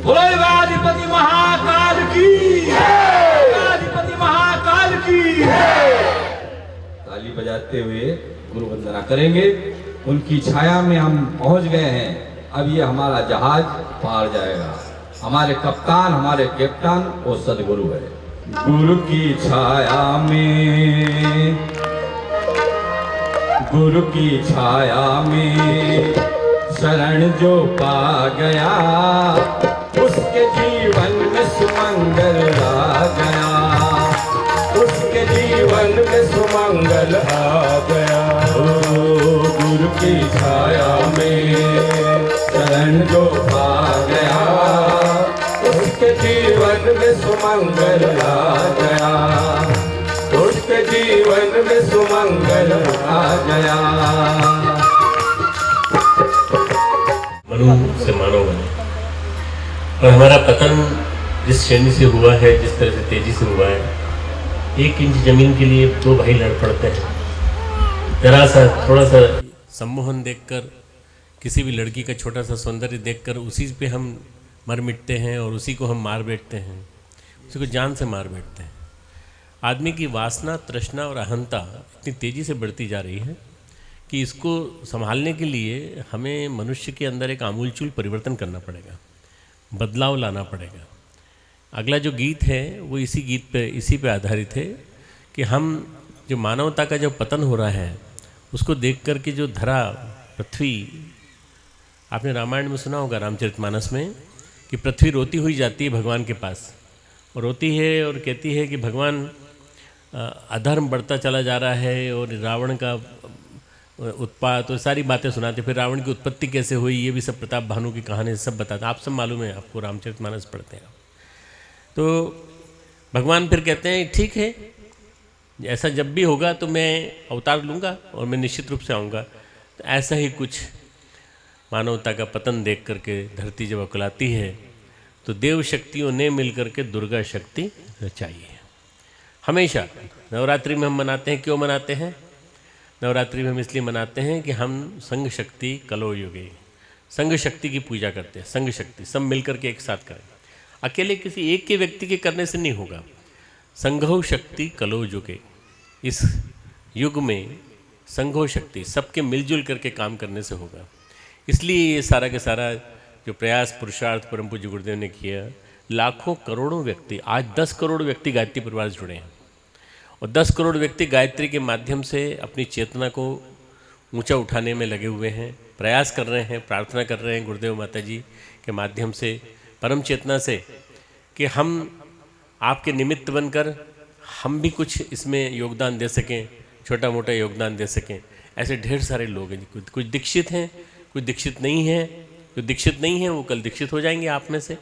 बोलो गणाधिपति महाकाल की, गणाधिपति महाकाल की। ताली बजाते हुए गुरु वंदना करेंगे। उनकी छाया में हम पहुंच गए हैं। अब ये हमारा जहाज पार जाएगा। हमारे कप्तान, हमारे कैप्टन वो सदगुरु है। गुरु की छाया में, गुरु की छाया में शरण जो पा गया, उसके जीवन में सुमंगल आ गया, उसके जीवन में सुमंगल आ गया। गुरु की छाया में शरण जो पा गया, उसके जीवन में सुमंगल आ गया, उसके जीवन में सुमंगल आ गया। मनु से मानव बने और हमारा पतन जिस श्रेणी से हुआ है, जिस तरह से तेजी से हुआ है, 1 इंच जमीन के लिए 2 भाई लड़ पड़ते हैं। जरा सा थोड़ा सा सम्मोहन देखकर, किसी भी लड़की का छोटा सा सौंदर्य देखकर उसी पे हम मर मिटते हैं और उसी को हम मार बैठते हैं, उसी को जान से मार बैठते हैं। आदमी की वासना, तृष्णा और अहंता इतनी तेज़ी से बढ़ती जा रही है कि इसको संभालने के लिए हमें मनुष्य के अंदर एक आमूलचूल परिवर्तन करना पड़ेगा, बदलाव लाना पड़ेगा। अगला जो गीत है वो इसी पे आधारित है कि हम जो मानवता का जो पतन हो रहा है उसको देख कर के जो धरा, पृथ्वी, आपने रामायण में सुना होगा, रामचरितमानस में, कि पृथ्वी रोती हुई जाती है भगवान के पास और रोती है और कहती है कि भगवान अधर्म बढ़ता चला जा रहा है और रावण का उत्पात और सारी बातें सुनाते। फिर रावण की उत्पत्ति कैसे हुई ये भी सब प्रताप भानु की कहानी सब बताते। आप सब मालूम है, आपको रामचरितमानस पढ़ते हैं। तो भगवान फिर कहते हैं ठीक है, ऐसा जब भी होगा तो मैं अवतार लूँगा और मैं निश्चित रूप से आऊँगा। तो ऐसा ही कुछ मानवता का पतन देख करके धरती जब अकुलाती है तो देव शक्तियों ने मिलकर के दुर्गा शक्ति रचाई है। हमेशा नवरात्रि में हम मनाते हैं। क्यों मनाते हैं? नवरात्रि में हम इसलिए मनाते हैं कि हम संघ शक्ति कलो युगे, संघ शक्ति की पूजा करते हैं। संघ शक्ति सब मिलकर के एक साथ करें, अकेले किसी एक के व्यक्ति के करने से नहीं होगा। संघो शक्ति कलो युगे, इस युग में संघो शक्ति सबके मिलजुल करके काम करने से होगा। इसलिए ये सारा के सारा जो प्रयास पुरुषार्थ परम पूज्य गुरुदेव ने किया, लाखों करोड़ों व्यक्ति, आज 10 करोड़ व्यक्ति गायत्री परिवार से जुड़े हैं और 10 करोड़ व्यक्ति गायत्री के माध्यम से अपनी चेतना को ऊंचा उठाने में लगे हुए हैं, प्रयास कर रहे हैं, प्रार्थना कर रहे हैं गुरुदेव माता जी के माध्यम से, परम चेतना से, कि हम आपके निमित्त बनकर हम भी कुछ इसमें योगदान दे सकें, छोटा मोटा योगदान दे सकें। ऐसे ढेर सारे लोग हैं, कुछ दीक्षित हैं, कुछ दीक्षित नहीं हैं। जो दीक्षित नहीं हैं वो कल दीक्षित हो जाएंगे आप में से,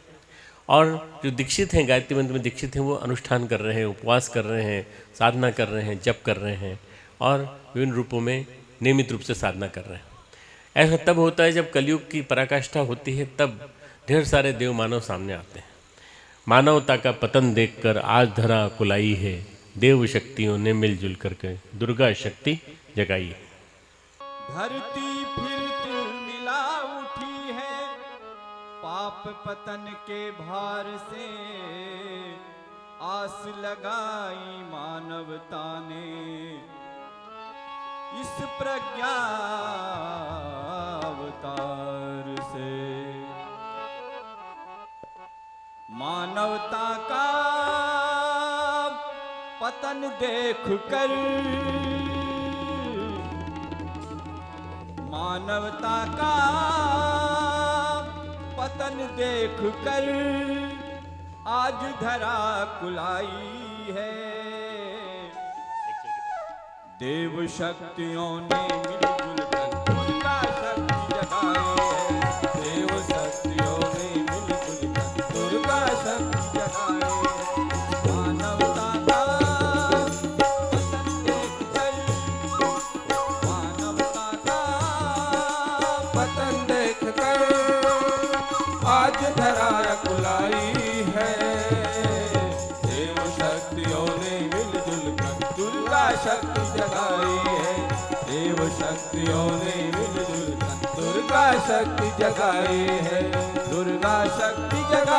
और जो दीक्षित हैं, गायत्री मंत्र में दीक्षित हैं, वो अनुष्ठान कर रहे हैं, उपवास कर रहे हैं, साधना कर रहे हैं, जप कर रहे हैं और विभिन्न रूपों में नियमित रूप से साधना कर रहे हैं। ऐसा तब होता है जब कलयुग की पराकाष्ठा होती है, तब ढेर सारे देव मानव सामने आते हैं। मानवता का पतन देखकर आज धरा कुलाई है, देव शक्तियों ने मिलजुल करके दुर्गा शक्ति जगाई है। धरती फिर तिलमिला उठी है पाप पतन के भार से, आस लगाई मानवता ने इस प्रज्ञा अवतार से। मानवता का पतन देख कर, मानवता का पतन देख कर आज धरा कुलाई है। देव शक्तियों ने मिलजुल कर दुर्गा शक्ति जगाई है। देव शक्तियों ने मिलजुल कर दुर्गा शक्ति जगाई है। मानवता का पतन देख कर, मानवता का पतन देख कर आज धरा कुलाई है। देव शक्तियों ने मिलजुल कर दुर्गा शक्ति जगाई है। देव शक्तियों ने मिलजुल कर दुर्गा शक्ति जगाई है। दुर्गा शक्ति जगाई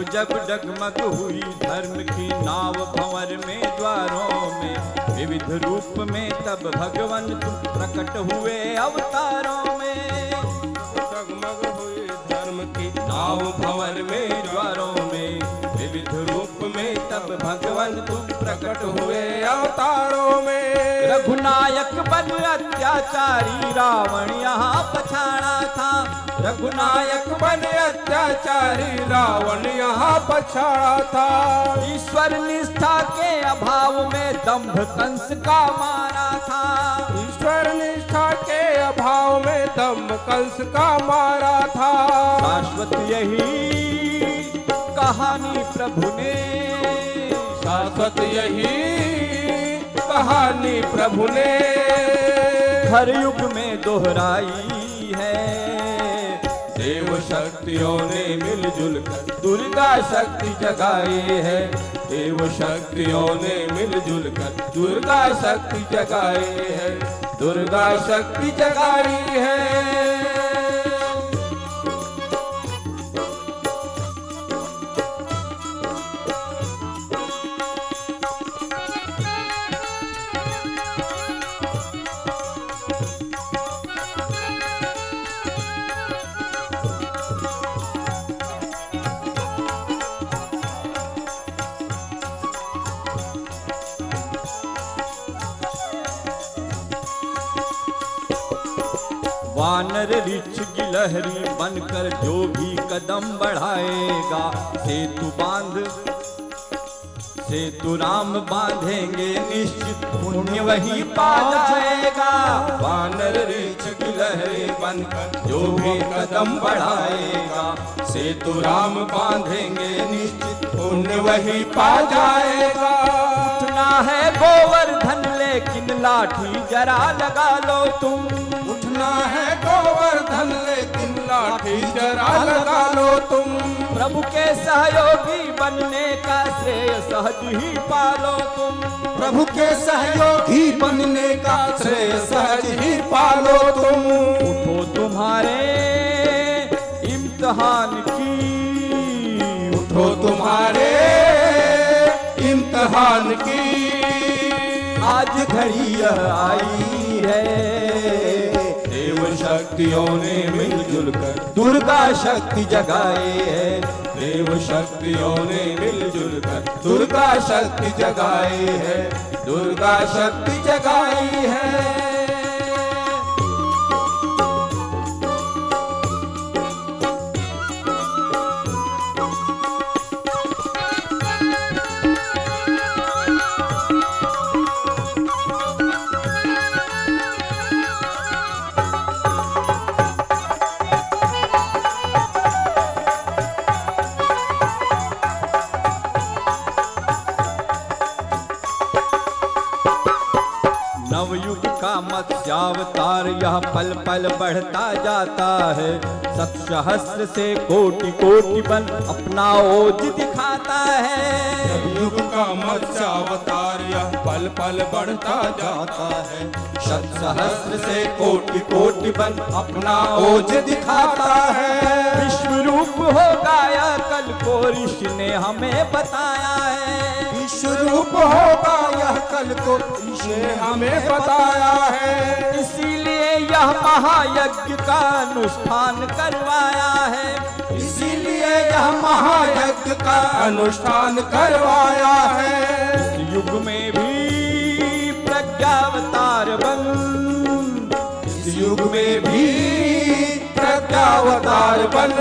जब जब डगमग हुई धर्म की नाव भंवर में द्वारों में, विविध रूप में तब भगवान तुम प्रकट हुए अवतारों में। डगमग हुई धर्म की नाव भंवर में द्वारों में, विविध रूप में तब भगवान तुम प्रकट हुए अवतारों में। रघुनायक बन अत्याचारी रावण यहाँ पछाड़ा था। रघुनायक बन अत्याचारी रावण यहाँ पछाड़ा था। ईश्वर निष्ठा के अभाव में दंभ कंस का मारा था। ईश्वर निष्ठा के अभाव में दंभ कंस का मारा था। शाश्वत यही कहानी प्रभु ने, शाश्वत यही कहानी प्रभु ने हर युग में दोहराई है। देव शक्तियों ने मिलजुल कर दुर्गा शक्ति जगाई है। देव शक्तियों ने मिलजुल कर दुर्गा शक्ति जगाई है। दुर्गा शक्ति जगाई है। वानर रिछ गिलहरी बनकर जो भी कदम बढ़ाएगा, सेतु राम बांधेंगे निश्चित पुण्य वही पा जाएगा। वानर रिछ गिलहरी बनकर जो भी कदम बढ़ाएगा, सेतु राम बांधेंगे निश्चित पुण्य वही पा जाएगा। उठना है गोवर्धन लेकिन लाठी जरा लगा लो तुम। उठना है गोवर्धन लेकिन लाठी जरा लगा लो तुम। प्रभु के सहयोगी बनने का श्रेय सहज ही पालो तुम। प्रभु के सहयोगी बनने का श्रेय सहज ही पालो तुम। उठो तुम्हारे इम्तिहान की, उठो तुम्हारे इम्तिहान की आज घड़ी यह आई है। देव शक्तियों ने मिलजुल कर दुर्गा शक्ति जगाए है। देव शक्तियों ने मिलजुल कर दुर्गा शक्ति जगाई है। दुर्गा शक्ति जगाई है। नवयुग का मत्स्यावतार यह पल पल बढ़ता जाता है। सत सहस्त्र से कोटि कोटि बन अपना ओज दिखाता है। युग का मत्स्यावतार यह पल पल बढ़ता जाता है। शत सहस्त्र से कोटि कोटि बन अपना ओज दिखाता है। विश्व रूप होगा यह कल को ऋषि ने हमें बताया है। विश्व रूप होगा यह कल को ऋषि ने हमें बताया है। इसीलिए यह महायज्ञ का अनुष्ठान करवाया है। इसीलिए यह महायज्ञ का अनुष्ठान करवाया है। इस युग में भी प्रज्ञावतार बन, इस युग में भी प्रज्ञावतार बन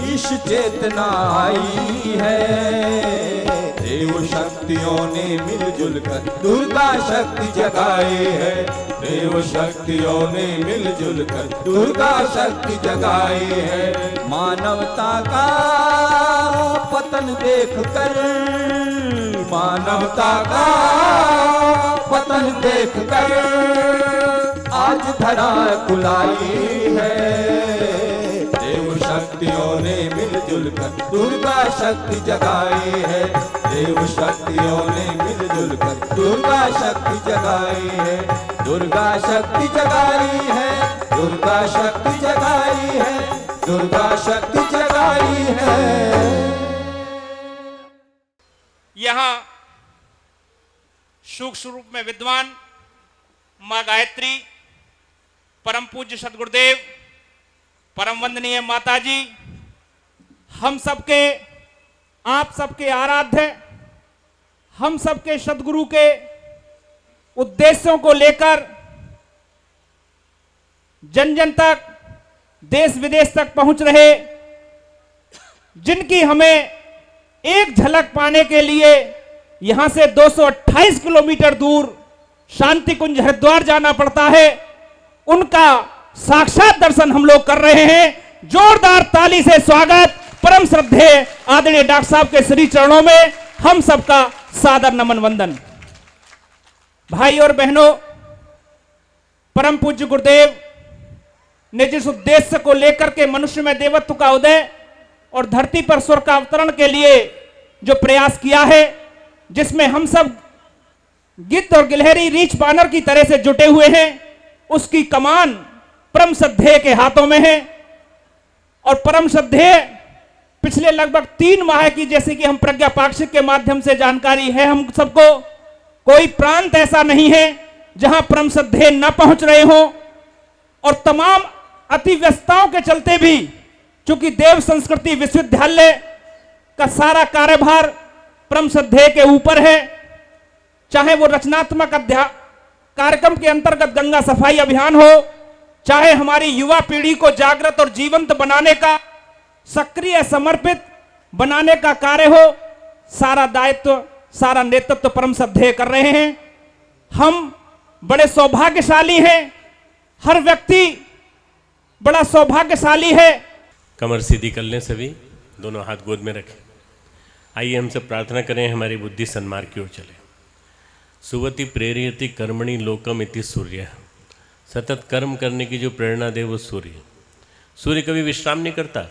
ईश चेतना आई है। देव शक्तियों ने मिलजुल कर दुर्गा शक्ति जगाई है। देव शक्तियों ने मिलजुल कर दुर्गा शक्ति जगाई है। मानवता का पतन देख कर, मानवता का पतन देख कर आज धरा कुलाई है। देव शक्तियों ने मिलजुल कर दुर्गा शक्ति जगाई है। देव शक्तियों ने मिलजुल कर दुर्गा शक्ति जगाई है। दुर्गा शक्ति जगाई है। दुर्गा शक्ति जगाई है। दुर्गा शक्ति जगाई है। यहाँ सूक्ष्म रूप में विद्वान माँ गायत्री, परम पूज्य सदगुरुदेव, परम वंदनीय माता जी, हम सबके, आप सबके आराध्य, हम सबके सदगुरु के उद्देश्यों को लेकर जन जन तक, देश विदेश तक पहुंच रहे, जिनकी हमें एक झलक पाने के लिए यहां से 228 किलोमीटर दूर शांति कुंज हरिद्वार जाना पड़ता है, उनका साक्षात दर्शन हम लोग कर रहे हैं। जोरदार ताली से स्वागत परम श्रद्धेय आदरणीय डॉक्टर साहब के श्री चरणों में हम सबका सादर नमन वंदन। भाई और बहनों, परम पूज्य गुरुदेव ने जिस उद्देश्य को लेकर के मनुष्य में देवत्व का उदय और धरती पर स्वर का अवतरण के लिए जो प्रयास किया है, जिसमें हम सब गिद्ध और गिलहरी रीछ बानर की तरह से जुटे हुए हैं, उसकी कमान परम श्रद्धेय के हाथों में है। और परम श्रद्धेय पिछले लगभग 3 माह की, जैसे कि हम प्रज्ञा पाक्षिक के माध्यम से जानकारी है हम सबको, कोई प्रांत ऐसा नहीं है जहां परम श्रद्धेय न पहुंच रहे हों। और तमाम अति व्यस्तताओं के चलते भी, चूंकि देव संस्कृति विश्वविद्यालय का सारा कार्यभार परम श्रद्धेय के ऊपर है, चाहे वो रचनात्मक कार्यक्रम के अंतर्गत गंगा सफाई अभियान हो, चाहे हमारी युवा पीढ़ी को जागृत और जीवंत बनाने का, सक्रिय समर्पित बनाने का कार्य हो, सारा दायित्व, सारा नेतृत्व परम श्रद्धेय कर रहे हैं। हम बड़े सौभाग्यशाली हैं, हर व्यक्ति बड़ा सौभाग्यशाली है। कमर सीधी कर लें सभी, दोनों हाथ गोद में रखें। आइए हम सब प्रार्थना करें, हमारी बुद्धि सन्मार्ग की ओर चले। सुवति प्रेरयति कर्मणि लोकम इति सूर्य। सतत कर्म करने की जो प्रेरणा दे वो सूर्य। सूर्य कभी विश्राम नहीं करता,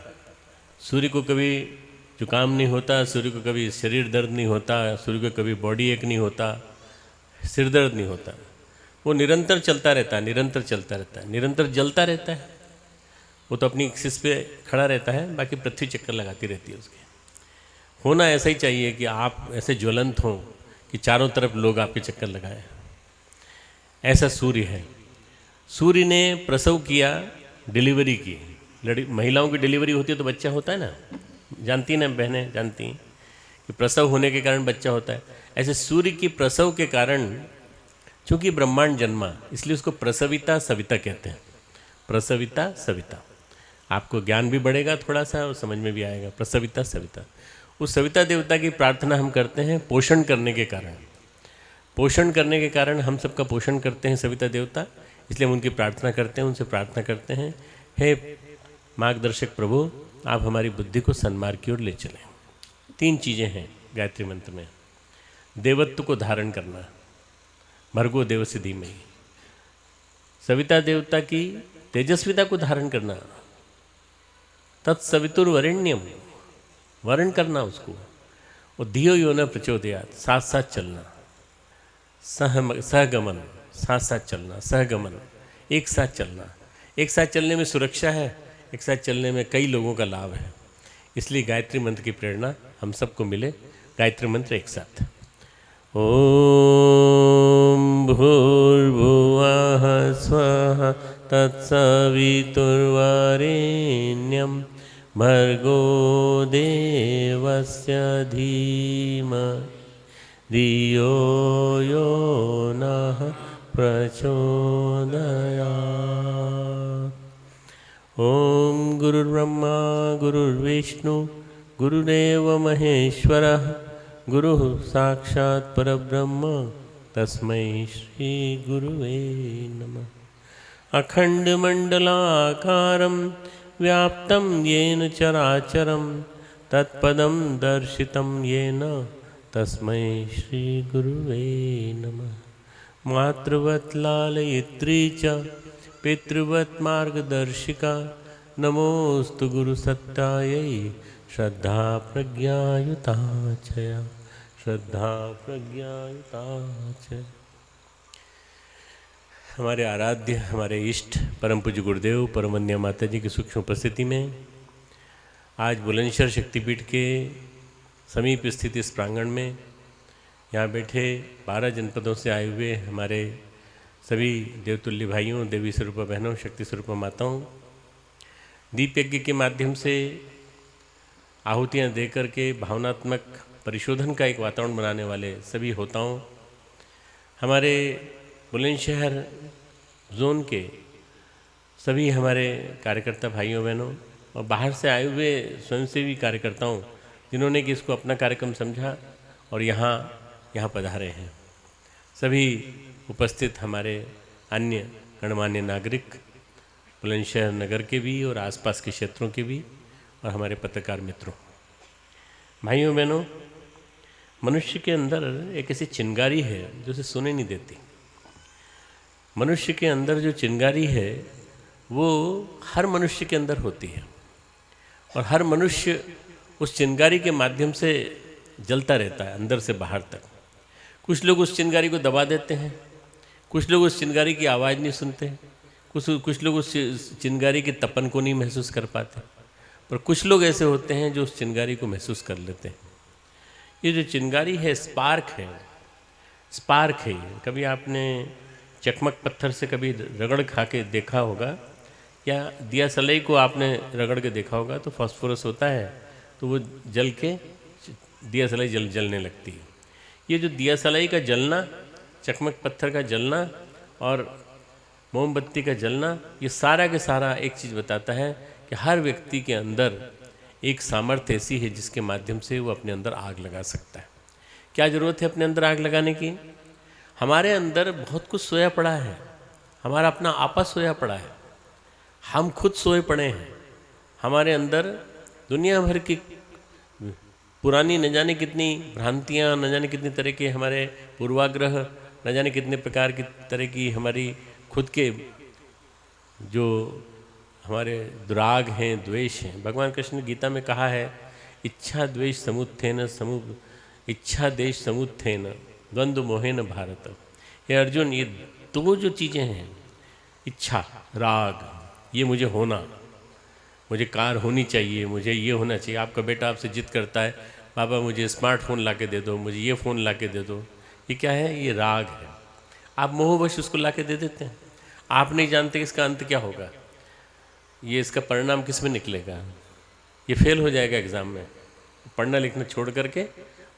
सूर्य को कभी जुकाम नहीं होता, सूर्य को कभी शरीर दर्द नहीं होता, सूर्य को कभी बॉडी एक नहीं होता, सिर दर्द नहीं होता। वो निरंतर चलता रहता है, निरंतर चलता रहता है, निरंतर जलता रहता है। वो तो अपनी एक्सिस पे खड़ा रहता है, बाकी पृथ्वी चक्कर लगाती रहती है उसके। होना ऐसा ही चाहिए कि आप ऐसे ज्वलंत हों कि चारों तरफ लोग आपके चक्कर लगाएं। ऐसा सूर्य है। सूर्य ने प्रसव किया, डिलीवरी की। महिलाओं की डिलीवरी होती है तो बच्चा होता है ना, जानती ना बहनें, जानती हैं कि प्रसव होने के कारण बच्चा होता है। ऐसे सूर्य की प्रसव के कारण, चूंकि ब्रह्मांड जन्मा, इसलिए उसको प्रसविता सविता कहते हैं। प्रसविता सविता, आपको ज्ञान भी बढ़ेगा थोड़ा सा और समझ में भी आएगा। प्रसविता सविता, उस सविता देवता की प्रार्थना हम करते हैं पोषण करने के कारण। पोषण करने के कारण हम सबका पोषण करते हैं सविता देवता, इसलिए हम उनकी प्रार्थना करते हैं, उनसे प्रार्थना करते हैं, हे मार्गदर्शक प्रभु, आप हमारी बुद्धि को सन्मार्ग की ओर ले चलें। 3 चीज़ें हैं गायत्री मंत्र में। देवत्व को धारण करना, भर्गो देवस्य धीमहि। सविता देवता की तेजस्विता को धारण करना, तत्सवितुर्वरेण्यम, वर्ण करना उसको। और धियो यो न प्रचोदयात्, साथ साथ चलना, सहगमन, साथ साथ चलना, सहगमन, एक साथ चलना। एक साथ चलने में सुरक्षा है, एक साथ चलने में कई लोगों का लाभ है। इसलिए गायत्री मंत्र की प्रेरणा हम सबको मिले। गायत्री मंत्र एक साथ। ओम भूर्भुवः स्वः तत्सवितुर्वरेण्यं भर्गो देवस्य धीमहि धियो यो नः प्रचोदयात्। ओम गुरुर्ब्रह्मा गुरुर्विष्णु गुरुदेव महेश्वरः गुरुः साक्षात् परब्रह्म तस्मै श्री गुरुवे नमः। अखण्डमण्डलाकारं व्याप्तं येन चराचरं तत्पदं दर्शितं येन तस्मै श्री गुरुवे नमः। मातृवत् लालयित्री च पितृवत् मार्गदर्शिका नमोस्तु गुरुसत्तायै श्रद्धा प्रज्ञायुता च श्रद्धा प्रज्ञायुता च। हमारे आराध्य, हमारे इष्ट परम पूज्य गुरुदेव परम वंदनीय माता जी की सूक्ष्म उपस्थिति में आज बुलंदशहर शक्तिपीठ के समीप स्थित इस प्रांगण में यहाँ बैठे 12 जनपदों से आए हुए हमारे सभी देवतुल्य भाइयों, देवी स्वरूप बहनों, शक्ति स्वरूप माताओं, दीप यज्ञ के माध्यम से आहुतियाँ दे करके भावनात्मक परिशोधन का एक वातावरण बनाने वाले सभी होताओं, हमारे बुलंदशहर जोन के सभी हमारे कार्यकर्ता भाइयों बहनों और बाहर से आए हुए स्वयंसेवी कार्यकर्ताओं जिन्होंने कि इसको अपना कार्यक्रम समझा और यहाँ पधारे हैं, सभी उपस्थित हमारे अन्य गणमान्य नागरिक बुलंदशहर नगर के भी और आसपास के क्षेत्रों के भी और हमारे पत्रकार मित्रों, भाइयों बहनों, मनुष्य के अंदर एक ऐसी चिंगारी है जो उसे सुने नहीं देती। मनुष्य के अंदर जो चिंगारी है वो हर मनुष्य के अंदर होती है और हर मनुष्य उस चिंगारी के माध्यम से जलता रहता है अंदर से बाहर तक। कुछ लोग उस चिंगारी को दबा देते हैं, कुछ लोग उस चिंगारी की आवाज़ नहीं सुनते, कुछ लोग उस चिंगारी के तपन को नहीं महसूस कर पाते, पर कुछ लोग ऐसे होते हैं जो उस चिंगारी को महसूस कर लेते हैं। ये जो चिंगारी है स्पार्क है। कभी आपने चकमक पत्थर से कभी रगड़ खा के देखा होगा या दिया सलाई को आपने रगड़ के देखा होगा, तो फास्फोरस होता है तो वो जल के दिया सलाई जलने लगती है। ये जो दिया सलाई का जलना, चकमक पत्थर का जलना और मोमबत्ती का जलना, ये सारा के सारा एक चीज़ बताता है कि हर व्यक्ति के अंदर एक सामर्थ्य ऐसी है जिसके माध्यम से वो अपने अंदर आग लगा सकता है। क्या ज़रूरत है अपने अंदर आग लगाने की? हमारे अंदर बहुत कुछ सोया पड़ा है, हमारा अपना आपा सोया पड़ा है, हम खुद सोए पड़े हैं। हमारे अंदर दुनिया भर की पुरानी न जाने कितनी भ्रांतियाँ, न जाने कितनी तरह के हमारे पूर्वाग्रह, न जाने कितने प्रकार की तरह की हमारी खुद के जो हमारे दुराग हैं, द्वेष हैं। भगवान कृष्ण ने गीता में कहा है, इच्छा द्वेष समुत्थेन इच्छा देश समुत्थेन द्वंद्व मोहेन भारत। ये अर्जुन, ये दो जो चीज़ें हैं, इच्छा राग, ये मुझे होना, मुझे कार होनी चाहिए, मुझे ये होना चाहिए। आपका बेटा आपसे जिद करता है, पापा मुझे स्मार्टफोन ला के दे दो, मुझे ये फ़ोन ला के दे दो। ये क्या है? ये राग है। आप मोहवश उसको ला के दे देते हैं, आप नहीं जानते कि इसका अंत क्या होगा, ये इसका परिणाम किस में निकलेगा, ये फेल हो जाएगा एग्ज़ाम में, पढ़ना लिखना छोड़ करके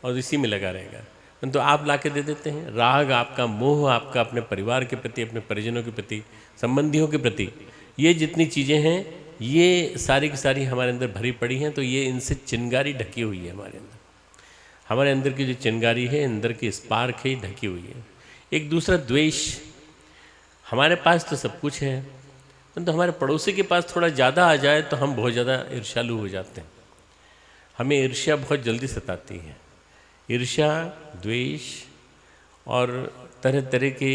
और इसी में लगा रहेगा, परंतु आप ला के दे देते हैं। राग आपका, मोह आपका अपने परिवार के प्रति, अपने परिजनों के प्रति, संबंधियों के प्रति, ये जितनी चीज़ें हैं ये सारी की सारी हमारे अंदर भरी पड़ी हैं। तो ये इनसे चिंगारी ढकी हुई है हमारे अंदर की जो चिंगारी है, अंदर की स्पार्क है, ढकी हुई है। एक दूसरा द्वेष, हमारे पास तो सब कुछ है, परंतु हमारे पड़ोसी के पास थोड़ा ज़्यादा आ जाए तो हम बहुत ज़्यादा ईर्ष्यालु हो जाते हैं, हमें ईर्ष्या बहुत जल्दी सताती है। ईर्ष्या, द्वेष और तरह तरह के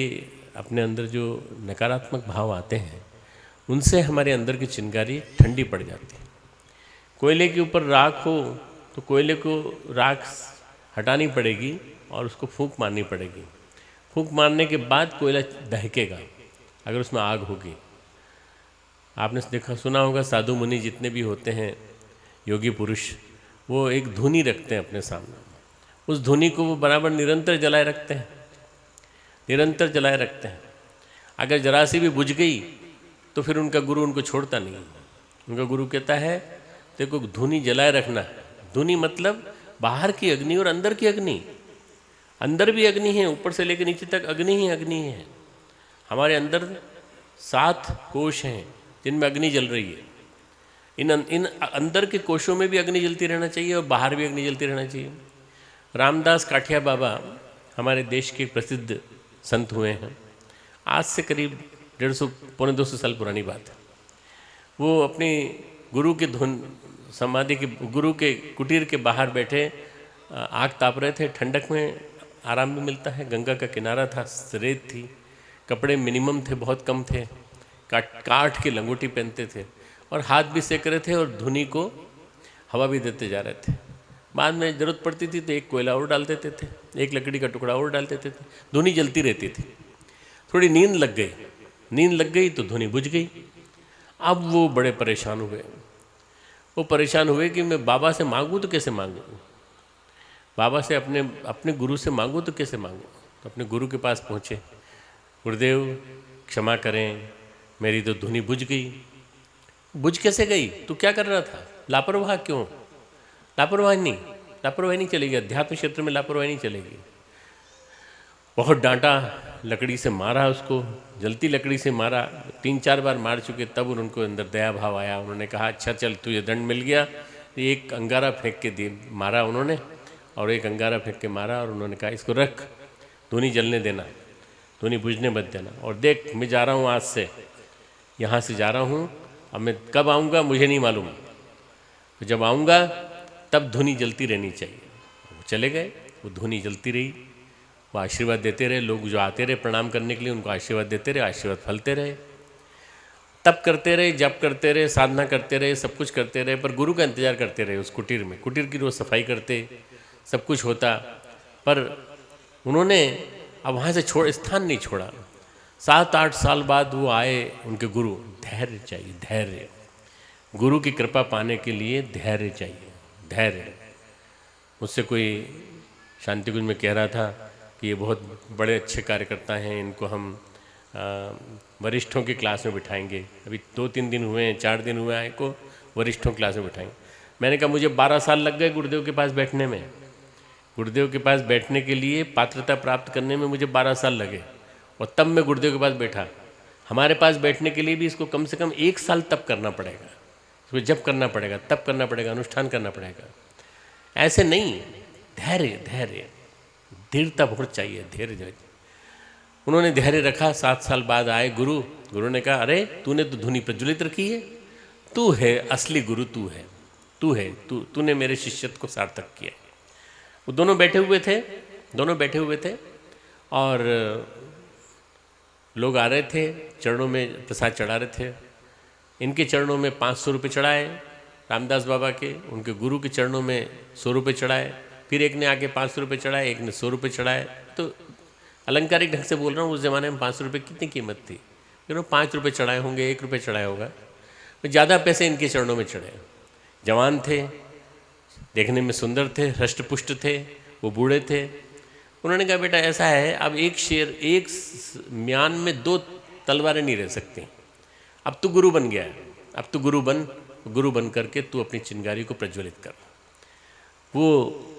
अपने अंदर जो नकारात्मक भाव आते हैं, उनसे हमारे अंदर की चिंगारी ठंडी पड़ जाती है। कोयले के ऊपर राख हो तो कोयले को राख हटानी पड़ेगी और उसको फूंक मारनी पड़ेगी। फूंक मारने के बाद कोयला दहकेगा अगर उसमें आग होगी। आपने देखा सुना होगा, साधु मुनि जितने भी होते हैं, योगी पुरुष, वो एक धुनी रखते हैं अपने सामने, उस धुनी को वो बराबर निरंतर जलाए रखते हैं, निरंतर जलाए रखते हैं। अगर जरा सी भी बुझ गई तो फिर उनका गुरु उनको छोड़ता नहीं। उनका गुरु कहता है देखो धुनी जलाए रखना है। धुनी मतलब बाहर की अग्नि और अंदर की अग्नि। अंदर भी अग्नि है, ऊपर से लेकर नीचे तक अग्नि ही अग्नि है। हमारे अंदर 7 कोश हैं जिनमें अग्नि जल रही है। इन अंदर के कोशों में भी अग्नि जलती रहना चाहिए और बाहर भी अग्नि जलती रहना चाहिए। रामदास काठिया बाबा हमारे देश के प्रसिद्ध संत हुए हैं। आज से करीब 150 पौने 200 साल पुरानी बात है। वो अपने गुरु के समाधि के गुरु के कुटीर के बाहर बैठे आग ताप रहे थे। ठंडक में आराम भी मिलता है, गंगा का किनारा था, रेत थी, कपड़े मिनिमम थे, बहुत कम थे, काठ की लंगोटी पहनते थे और हाथ भी सेक रहे थे और धुनी को हवा भी देते जा रहे थे। बाद में ज़रूरत पड़ती थी तो एक कोयला और डाल देते थे, एक लकड़ी का टुकड़ा और डाल देते थे, धुनी जलती रहती थी। थोड़ी नींद लग गई तो धुनी बुझ गई। अब वो बड़े परेशान हुए। वो परेशान हुए कि मैं बाबा से मांगूँ तो कैसे मांगूँ। बाबा से अपने गुरु से मांगो तो कैसे मांगो। तो अपने गुरु के पास पहुँचे, गुरुदेव क्षमा करें, मेरी तो धुनी बुझ गई। बुझ कैसे गई? तू क्या कर रहा था? लापरवाह क्यों? लापरवाही नहीं चलेगी, अध्यात्म क्षेत्र में लापरवाही नहीं चलेगी। बहुत डांटा, लकड़ी से मारा उसको, जलती लकड़ी से मारा, 3-4 बार मार चुके, तब उनको अंदर दया भाव आया। उन्होंने कहा अच्छा चल तुझे दंड मिल गया। एक अंगारा फेंक के मारा उन्होंने, और एक अंगारा फेंक के मारा, और उन्होंने कहा इसको रख, धुनी जलने देना, धुनी बुझने मत देना। और देख मैं जा रहा हूँ, आज से यहाँ से जा रहा हूँ, अब मैं कब आऊँगा मुझे नहीं मालूम, तो जब आऊँगा तब धुनी जलती रहनी चाहिए। वो चले गए, वो धुनी जलती रही, वो आशीर्वाद देते रहे। लोग जो आते रहे प्रणाम करने के लिए उनको आशीर्वाद देते रहे, आशीर्वाद फलते रहे। तप करते रहे, जप करते रहे, साधना करते रहे, सब कुछ करते रहे, पर गुरु का इंतजार करते रहे उस कुटीर में। कुटीर की रोज सफाई करते, सब कुछ होता, पर उन्होंने अब वहाँ से स्थान नहीं छोड़ा। 7-8 साल बाद वो आए, उनके गुरु। धैर्य चाहिए, धैर्य। गुरु की कृपा पाने के लिए धैर्य चाहिए, धैर्य। मुझसे कोई शांति कुंज में कह रहा था कि ये बहुत बड़े अच्छे कार्यकर्ता हैं, इनको हम वरिष्ठों की क्लास में बिठाएंगे। अभी 2-3 दिन हुए हैं, 4 दिन हुए हैं को वरिष्ठों क्लास में बिठाएंगे। मैंने कहा मुझे 12 साल लग गए गुरुदेव के पास बैठने में। गुरुदेव के पास बैठने के लिए पात्रता प्राप्त करने में मुझे 12 साल लगे, और तब मैं गुरुदेव के पास बैठा। हमारे पास बैठने के लिए भी इसको कम से कम 1 साल तप करना पड़ेगा, इसको जप करना पड़ेगा, तप करना पड़ेगा, अनुष्ठान करना पड़ेगा। ऐसे नहीं, धैर्य, धैर्य, धीरता बहुत चाहिए, धैर्य। उन्होंने धैर्य रखा। 7 साल बाद आए गुरु। गुरु ने कहा अरे तूने तो धुनी प्रज्वलित रखी है, तू है असली गुरु, तू है, तूने मेरे शिष्यत्व को सार्थक किया। वो दोनों बैठे हुए थे और लोग आ रहे थे, चरणों में प्रसाद चढ़ा रहे थे। इनके चरणों में 500 रुपये चढ़ाए रामदास बाबा के, उनके गुरु के चरणों में 100 रुपये चढ़ाए, फिर एक ने आके 500 रुपये चढ़ाए, एक ने 100 रुपये चढ़ाए। तो अलंकारिक ढंग से बोल रहा हूँ, उस ज़माने में 500 रुपये कितनी कीमत थी? 5 रुपये चढ़ाए होंगे, 1 रुपये चढ़ाया होगा, ज़्यादा पैसे इनके चरणों में चढ़े। जवान थे, देखने में सुंदर थे, हृष्टपुष्ट थे, वो बूढ़े थे। उन्होंने कहा बेटा ऐसा है, अब एक म्यान में 2 तलवारें नहीं रह सकती। अब तू गुरु बन गया है, अब तू गुरु बन करके तू अपनी चिंगारी को प्रज्वलित कर। वो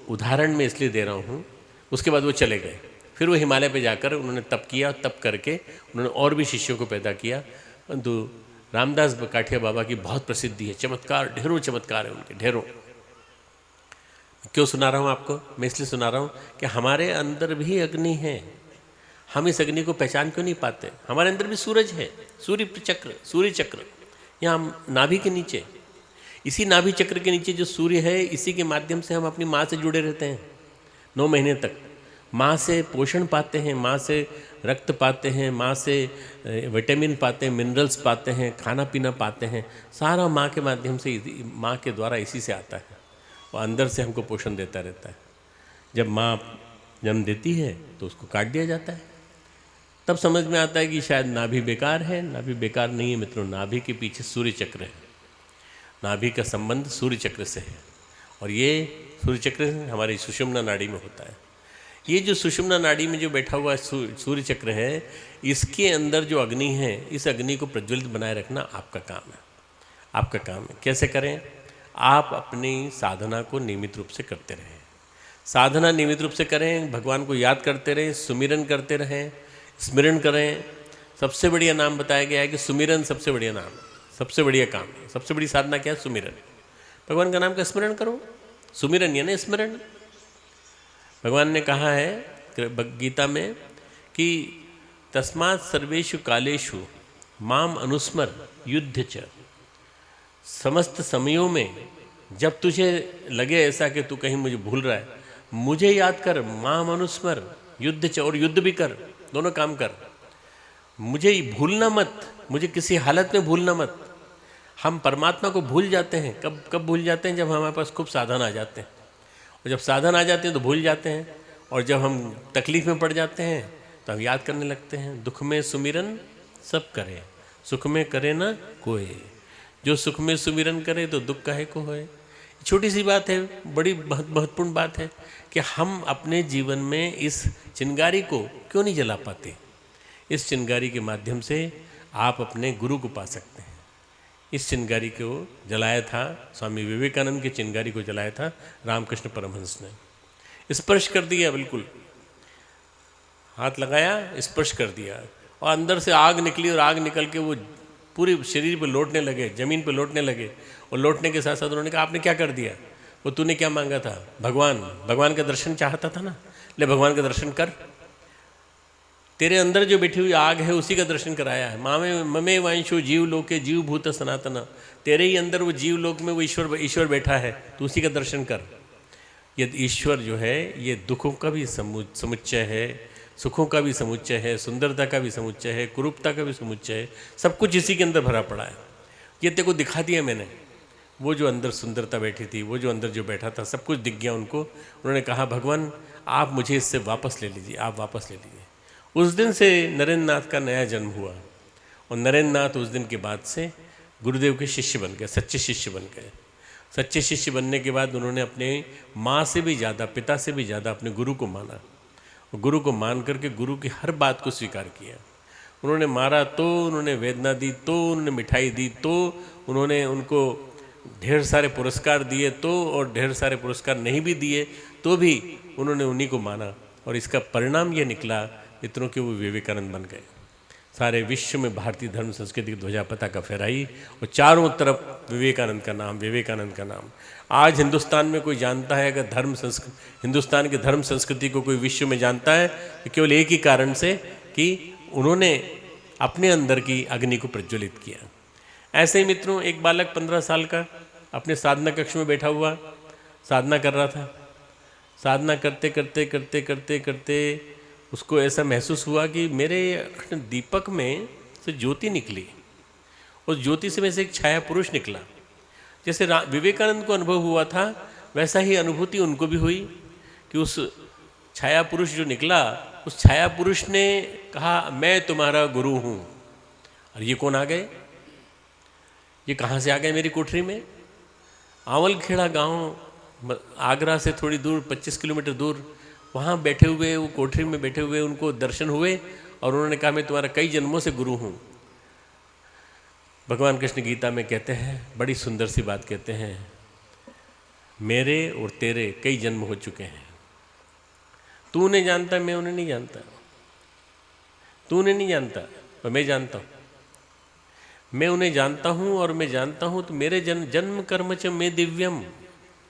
उदाहरण में इसलिए दे रहा हूँ। उसके बाद वो चले गए। फिर वो हिमालय पे जाकर उन्होंने तप किया, तप करके उन्होंने और भी शिष्यों को पैदा किया। परंतु रामदास काठिया बाबा की बहुत प्रसिद्धि है, चमत्कार, ढेरों चमत्कार है उनके, ढेरों। क्यों सुना रहा हूँ आपको? मैं इसलिए सुना रहा हूँ कि हमारे अंदर भी अग्नि है, हम इस अग्नि को पहचान क्यों नहीं पाते? हमारे अंदर भी सूरज है, सूर्य चक्र यहाँ नाभि के नीचे, इसी नाभि चक्र के नीचे जो सूर्य है, इसी के माध्यम से हम अपनी माँ से जुड़े रहते हैं 9 महीने तक। माँ से पोषण पाते हैं, माँ से रक्त पाते हैं, माँ से विटामिन पाते हैं, मिनरल्स पाते हैं, खाना पीना पाते हैं, सारा माँ के माध्यम से, माँ के द्वारा इसी से आता है। और अंदर से हमको पोषण देता रहता है। जब माँ जन्म देती है तो उसको काट दिया जाता है, तब समझ में आता है कि शायद नाभि बेकार है। नाभि बेकार नहीं है मित्रों, नाभि के पीछे सूर्य चक्र है। नाभि का संबंध सूर्य चक्र से है, और ये सूर्य चक्र हमारी सुषुम्ना नाड़ी में होता है। ये जो सुषुम्ना नाड़ी में जो बैठा हुआ सूर्य चक्र है, इसके अंदर जो अग्नि है, इस अग्नि को प्रज्वलित बनाए रखना आपका काम है, आपका काम है। कैसे करें? आप अपनी साधना को नियमित रूप से करते रहें। साधना नियमित रूप से करें, भगवान को याद करते रहें, सुमिरन करते रहें, स्मरण करें। सबसे बढ़िया नाम बताया गया है कि सुमिरन सबसे बढ़िया नाम है, सबसे बढ़िया काम है, सबसे बड़ी साधना क्या है? सुमिरन। भगवान का नाम का स्मरण करो। सुमिरन यानी स्मरण। भगवान ने कहा है गीता में कि तस्मात् सर्वेषु कालेषु माम अनुस्मर युद्ध च। समस्त समयों में जब तुझे लगे ऐसा कि तू कहीं मुझे भूल रहा है, मुझे याद कर, माम अनुस्मर युद्ध च, और युद्ध भी कर, दोनों काम कर। मुझे भूलना मत, मुझे किसी हालत में भूलना मत। हम परमात्मा को भूल जाते हैं। कब भूल जाते हैं? जब हमारे पास खूब साधन आ जाते हैं, और जब साधन आ जाते हैं तो भूल जाते हैं, और जब हम तकलीफ में पड़ जाते हैं तो हम याद करने लगते हैं। दुख में सुमिरन सब करे, सुख में करे ना कोई। जो सुख में सुमिरन करे तो दुख काहे को होए। छोटी सी बात है, बड़ी महत्वपूर्ण बात है कि हम अपने जीवन में इस चिंगारी को क्यों नहीं जला पाते। इस चिंगारी के माध्यम से आप अपने गुरु को पा सकते हैं। इस चिंगारी को जलाया था स्वामी विवेकानंद की चिंगारी को जलाया था रामकृष्ण परमहंस ने। स्पर्श कर दिया, बिल्कुल हाथ लगाया, स्पर्श कर दिया और अंदर से आग निकली और आग निकल के वो पूरे शरीर पे लौटने लगे, ज़मीन पे लौटने लगे। और लौटने के साथ साथ उन्होंने कहा आपने क्या कर दिया? वो तूने क्या मांगा था? भगवान का दर्शन चाहता था ना, ले भगवान का दर्शन कर। तेरे अंदर जो बैठी हुई आग है उसी का दर्शन कराया है। ममे वांशो जीव लोके जीव भूत सनातना, तेरे ही अंदर वो जीव लोक में वो ईश्वर बैठा है, तो उसी का दर्शन कर। ये ईश्वर जो है ये दुखों का भी समुच्चय है, सुखों का भी समुच्चय है, सुंदरता का भी समुच्चय है, कुरूपता का भी समुच्चय है, सब कुछ इसी के अंदर भरा पड़ा है। ये तेरे को दिखा दिया मैंने, वो जो अंदर सुंदरता बैठी थी, वो जो अंदर जो बैठा था, सब कुछ दिख गया उनको। उन्होंने कहा भगवान आप मुझे इससे वापस ले लीजिए, आप वापस ले लीजिए। उस दिन से नरेंद्र नाथ का नया जन्म हुआ और नरेंद्र नाथ उस दिन के बाद से गुरुदेव के शिष्य बन गए, सच्चे शिष्य बन गए। सच्चे शिष्य बनने के बाद उन्होंने अपने माँ से भी ज़्यादा, पिता से भी ज़्यादा अपने गुरु को माना। गुरु को मान करके गुरु की हर बात को स्वीकार किया। उन्होंने मारा तो, उन्होंने वेदना दी तो, उन्होंने मिठाई दी तो, उन्होंने उनको ढेर सारे पुरस्कार दिए तो, और ढेर सारे पुरस्कार नहीं भी दिए तो भी उन्होंने उन्हीं को माना। और इसका परिणाम ये निकला मित्रों कि वो विवेकानंद बन गए। सारे विश्व में भारतीय धर्म संस्कृति की ध्वजा पताका फहराई और चारों तरफ विवेकानंद का नाम, विवेकानंद का नाम। आज हिंदुस्तान में कोई जानता है, अगर हिंदुस्तान की धर्म संस्कृति को कोई विश्व में जानता है तो केवल एक ही कारण से कि उन्होंने अपने अंदर की अग्नि को प्रज्वलित किया। ऐसे ही मित्रों एक बालक 15 साल का अपने साधना कक्ष में बैठा हुआ साधना कर रहा था। साधना करते करते करते करते करते उसको ऐसा महसूस हुआ कि मेरे दीपक में से ज्योति निकली, उस ज्योति से में से एक छाया पुरुष निकला। जैसे विवेकानंद को अनुभव हुआ था वैसा ही अनुभूति उनको भी हुई कि उस छाया पुरुष जो निकला, उस छाया पुरुष ने कहा मैं तुम्हारा गुरु हूँ। और ये कौन आ गए? ये कहाँ से आ गए मेरी कोठरी में? आवलखेड़ा गांव आगरा से थोड़ी दूर 25 किलोमीटर दूर, वहाँ बैठे हुए वो कोठरी में बैठे हुए उनको दर्शन हुए और उन्होंने कहा मैं तुम्हारा कई जन्मों से गुरु हूँ। भगवान कृष्ण गीता में कहते हैं, बड़ी सुंदर सी बात कहते हैं, मेरे और तेरे कई जन्म हो चुके हैं। तू उन्हें जानता, मैं उन्हें नहीं जानता। तू उन्हें नहीं जानता पर मैं जानता हूँ। मैं उन्हें जानता हूँ और मैं जानता हूँ तो मेरे जन्म कर्म च मैं दिव्यम,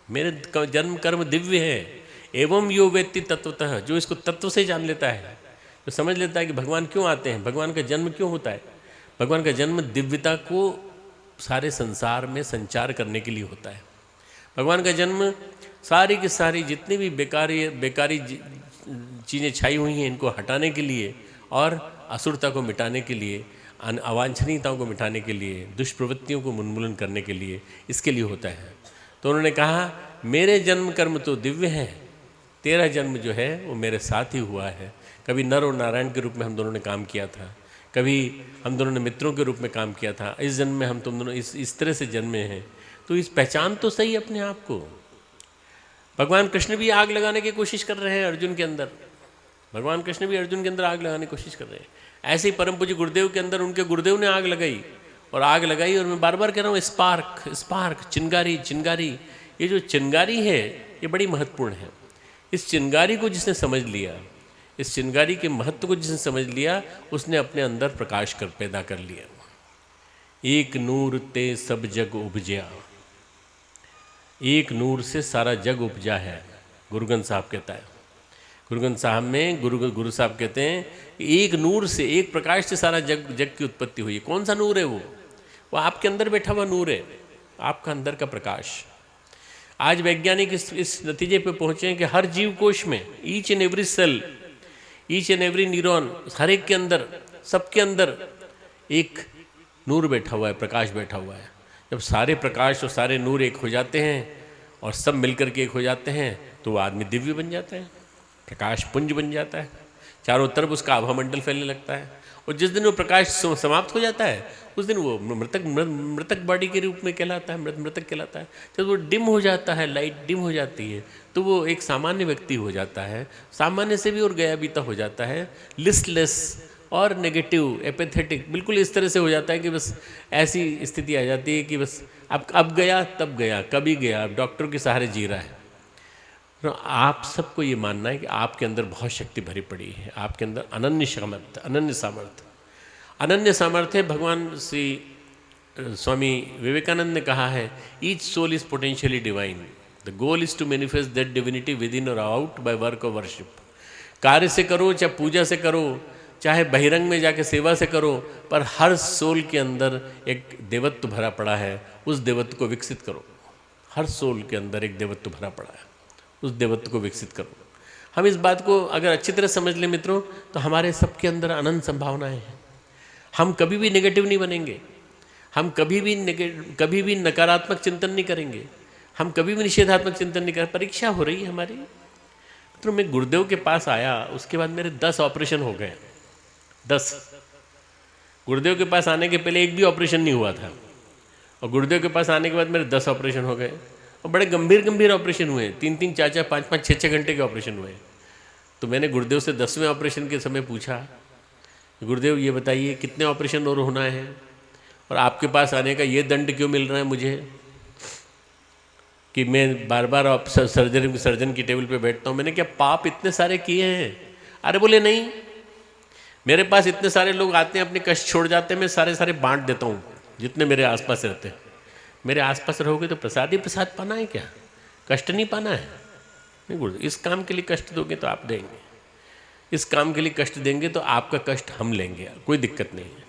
मेरे जन्म कर्म दिव्य है। एवं यो वेत्ति तत्वतः, जो इसको तत्व से जान लेता है, जो समझ लेता है कि भगवान क्यों आते हैं, भगवान का जन्म क्यों होता है। भगवान का जन्म दिव्यता को सारे संसार में संचार करने के लिए होता है। भगवान का जन्म सारी की सारी जितनी भी बेकारी चीज़ें छाई हुई हैं इनको हटाने के लिए और असुरता को मिटाने के लिए, अवांछनीयताओं को मिटाने के लिए, दुष्प्रवृत्तियों को उन्मूलन करने के लिए, इसके लिए होता है। तो उन्होंने कहा मेरे जन्म कर्म तो दिव्य हैं, तेरा जन्म जो है वो मेरे साथ ही हुआ है। कभी नर और नारायण के रूप में हम दोनों ने काम किया था, कभी हम दोनों ने मित्रों के रूप में काम किया था। इस जन्म में हम तुम दोनों इस तरह से जन्मे हैं। तो इस पहचान तो सही अपने आप को। भगवान कृष्ण भी आग लगाने की कोशिश कर रहे हैं अर्जुन के अंदर। भगवान कृष्ण भी अर्जुन के अंदर आग लगाने की कोशिश कर रहे हैं। ऐसे ही परम पूज्य गुरुदेव के अंदर उनके गुरुदेव ने आग लगाई और आग लगाई। और मैं बार बार कह रहा हूँ स्पार्क, चिंगारी। ये जो चिंगारी है ये बड़ी महत्वपूर्ण है। इस चिंगारी को जिसने समझ लिया, इस चिंगारी के महत्व को जिसने समझ लिया, उसने अपने अंदर प्रकाश पैदा कर लिया। एक नूर ते सब जग उपजया, एक नूर से सारा जग उपजा है, गुरु ग्रंथ साहब कहता है। गुरु ग्रंथ साहब में गुरु साहब कहते हैं एक नूर से, एक प्रकाश से सारा जग की उत्पत्ति हुई है। कौन सा नूर है वो आपके अंदर बैठा हुआ नूर है, आपका अंदर का प्रकाश। आज वैज्ञानिक इस नतीजे पे पहुँचे हैं कि हर जीव कोश में, each and every cell, each and every neuron, हर एक के अंदर, सबके अंदर एक नूर बैठा हुआ है, प्रकाश बैठा हुआ है। जब सारे प्रकाश और सारे नूर एक हो जाते हैं और सब मिलकर के एक हो जाते हैं तो वो आदमी दिव्य बन जाता है, प्रकाश पुंज बन जाता है। चारों तरफ उसका आभा मंडल फैलने लगता है। और जिस दिन वो प्रकाश समाप्त हो जाता है उस दिन वो मृतक बॉडी के रूप में कहलाता है, मृतक कहलाता है। जब वो डिम हो जाता है, लाइट डिम हो जाती है, तो वो एक सामान्य व्यक्ति हो जाता है, सामान्य से भी और गया बीता हो जाता है, लिस्टलेस और नेगेटिव, एपेथेटिक, बिल्कुल इस तरह से हो जाता है कि बस ऐसी स्थिति आ जाती है कि बस अब गया तब गया, कभी गया, अब डॉक्टरों के सहारे जी रहा है। तो आप सबको ये मानना है कि आपके अंदर बहुत शक्ति भरी पड़ी है, आपके अंदर अनन्य सामर्थ्य अनन्य सामर्थ्य। भगवान श्री स्वामी विवेकानंद ने कहा है, each soul is potentially divine, the goal is to manifest that divinity within or out by work of worship. कार्य से करो, चाहे पूजा से करो, चाहे बहिरंग में जाके सेवा से करो, पर हर सोल के अंदर एक देवत्व भरा पड़ा है, उस देवत्व को विकसित करो। हर सोल के अंदर एक देवत्व भरा पड़ा है, उस देवत्व को विकसित करो। हम इस बात को अगर अच्छी तरह समझ लें मित्रों, तो हमारे सबके अंदर अनंत संभावनाएं हैं। हम कभी भी नेगेटिव नहीं बनेंगे, हम कभी भी नकारात्मक चिंतन नहीं करेंगे, हम कभी भी निषेधात्मक चिंतन नहीं करेंगे। परीक्षा हो रही है हमारी। तो मैं गुरुदेव के पास आया, उसके बाद मेरे 10 ऑपरेशन हो गए, 10। गुरुदेव के पास आने के पहले एक भी ऑपरेशन नहीं हुआ था, और गुरुदेव के पास आने के बाद मेरे 10 ऑपरेशन हो गए, और बड़े गंभीर ऑपरेशन हुए, 3-3, 4-4, 5-5, 6-6 घंटे के ऑपरेशन हुए। तो मैंने गुरुदेव से 10वें ऑपरेशन के समय पूछा, गुरुदेव ये बताइए कितने ऑपरेशन और होना है, और आपके पास आने का ये दंड क्यों मिल रहा है मुझे कि मैं बार बार सर्जन की टेबल पे बैठता हूँ। मैंने क्या पाप इतने सारे किए हैं? अरे बोले नहीं, मेरे पास इतने सारे लोग आते हैं, अपने कष्ट छोड़ जाते हैं, मैं सारे बांट देता हूँ जितने मेरे आसपास रहते हैं। मेरे आसपास रहोगे तो प्रसाद ही प्रसाद पाना है, क्या कष्ट नहीं पाना है? नहीं गुरुदेव, इस काम के लिए कष्ट दोगे तो आप देंगे, इस काम के लिए कष्ट देंगे तो आपका कष्ट हम लेंगे, कोई दिक्कत नहीं है।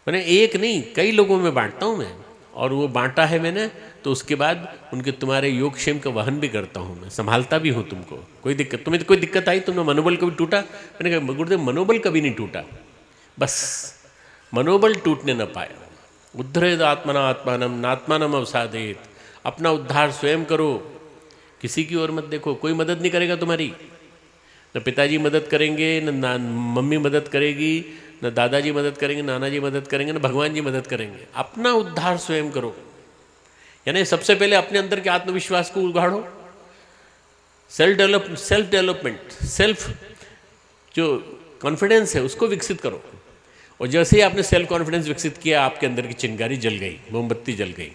मैंने एक नहीं कई लोगों में बांटता हूँ मैं, और वो बांटा है मैंने, तो उसके बाद उनके तुम्हारे योगक्षेम का वहन भी करता हूँ मैं, संभालता भी हूँ तुमको। कोई दिक्कत, तुम्हें तो कोई दिक्कत आई, तुमने मनोबल कभी टूटा? मैंने कहा गुरुदेव मनोबल कभी नहीं टूटा, बस मनोबल टूटने न पाया। उद्धरेद आत्मानम नात्मानम अवसादेत, अपना उद्धार स्वयं करो, किसी की ओर मत देखो, कोई मदद नहीं करेगा तुम्हारी, न पिताजी मदद करेंगे, न मम्मी मदद करेगी, न दादाजी मदद करेंगे, नाना जी मदद करेंगे, न भगवान जी मदद करेंगे। अपना उद्धार स्वयं करो, यानी सबसे पहले अपने अंदर के आत्मविश्वास को उगाड़ो, सेल्फ डेवलपमेंट, सेल्फ जो कॉन्फिडेंस है उसको विकसित करो। और जैसे ही आपने सेल्फ कॉन्फिडेंस विकसित किया, आपके अंदर की चिंगारी जल गई, मोमबत्ती जल गई।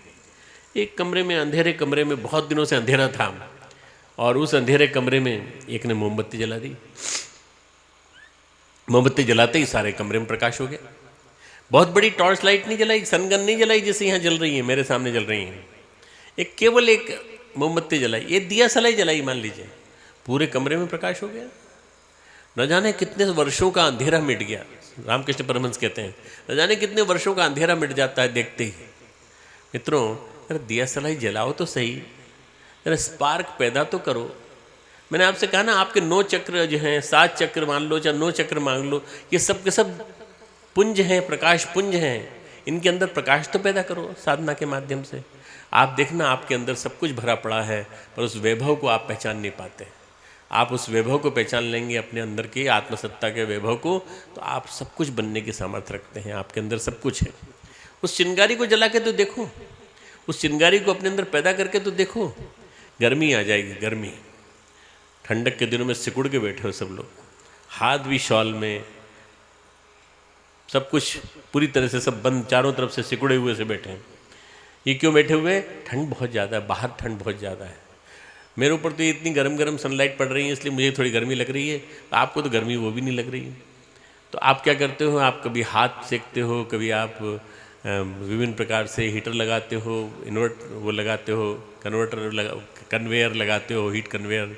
एक कमरे में, अंधेरे कमरे में, बहुत दिनों से अंधेरा था, और उस अंधेरे कमरे में एक ने मोमबत्ती जला दी। मोमबत्ती जलाते ही सारे कमरे में प्रकाश हो गया। बहुत बड़ी टॉर्च लाइट नहीं जलाई, सनगन नहीं जलाई जैसे यहाँ जल रही है, मेरे सामने जल रही हैं, एक केवल एक मोमबत्ती जलाई, ये दिया सलाई जलाई, मान लीजिए, पूरे कमरे में प्रकाश हो गया। न जाने कितने वर्षों का अंधेरा मिट गया। रामकृष्ण परमहंस कहते हैं, न जाने कितने वर्षों का अंधेरा मिट जाता है देखते ही। मित्रों, अरे दिया सलाई जलाओ तो सही, अरे स्पार्क पैदा तो करो। मैंने आपसे कहा ना, आपके 9 चक्र जो हैं, 7 चक्र मान लो, चाहे 9 चक्र मान लो, ये सब के सब पुंज हैं, प्रकाश पुंज हैं, इनके अंदर प्रकाश तो पैदा करो साधना के माध्यम से। आप देखना, आपके अंदर सब कुछ भरा पड़ा है, पर उस वैभव को आप पहचान नहीं पाते। आप उस वैभव को पहचान लेंगे, अपने अंदर की आत्मसत्ता के वैभव को, तो आप सब कुछ बनने की सामर्थ्य रखते हैं, आपके अंदर सब कुछ है। उस चिंगारी को जला के तो देखो, उस चिंगारी को अपने अंदर पैदा करके तो देखो, गर्मी आ जाएगी। गर्मी, ठंडक के दिनों में सिकुड़ के बैठे हो सब लोग, हाथ भी शॉल में, सब कुछ पूरी तरह से सब बंद, चारों तरफ से सिकुड़े हुए से बैठे हैं। ये क्यों बैठे हुए? ठंड बहुत ज़्यादा है, बाहर ठंड बहुत ज़्यादा है। मेरे ऊपर तो ये इतनी गरम सनलाइट पड़ रही है, इसलिए मुझे थोड़ी गर्मी लग रही है, आपको तो गर्मी वो भी नहीं लग रही है। तो आप क्या करते हो? आप कभी हाथ सेकते हो, कभी आप विभिन्न प्रकार से हीटर लगाते हो, कन्वेयर लगाते हो, हीट कन्वेयर,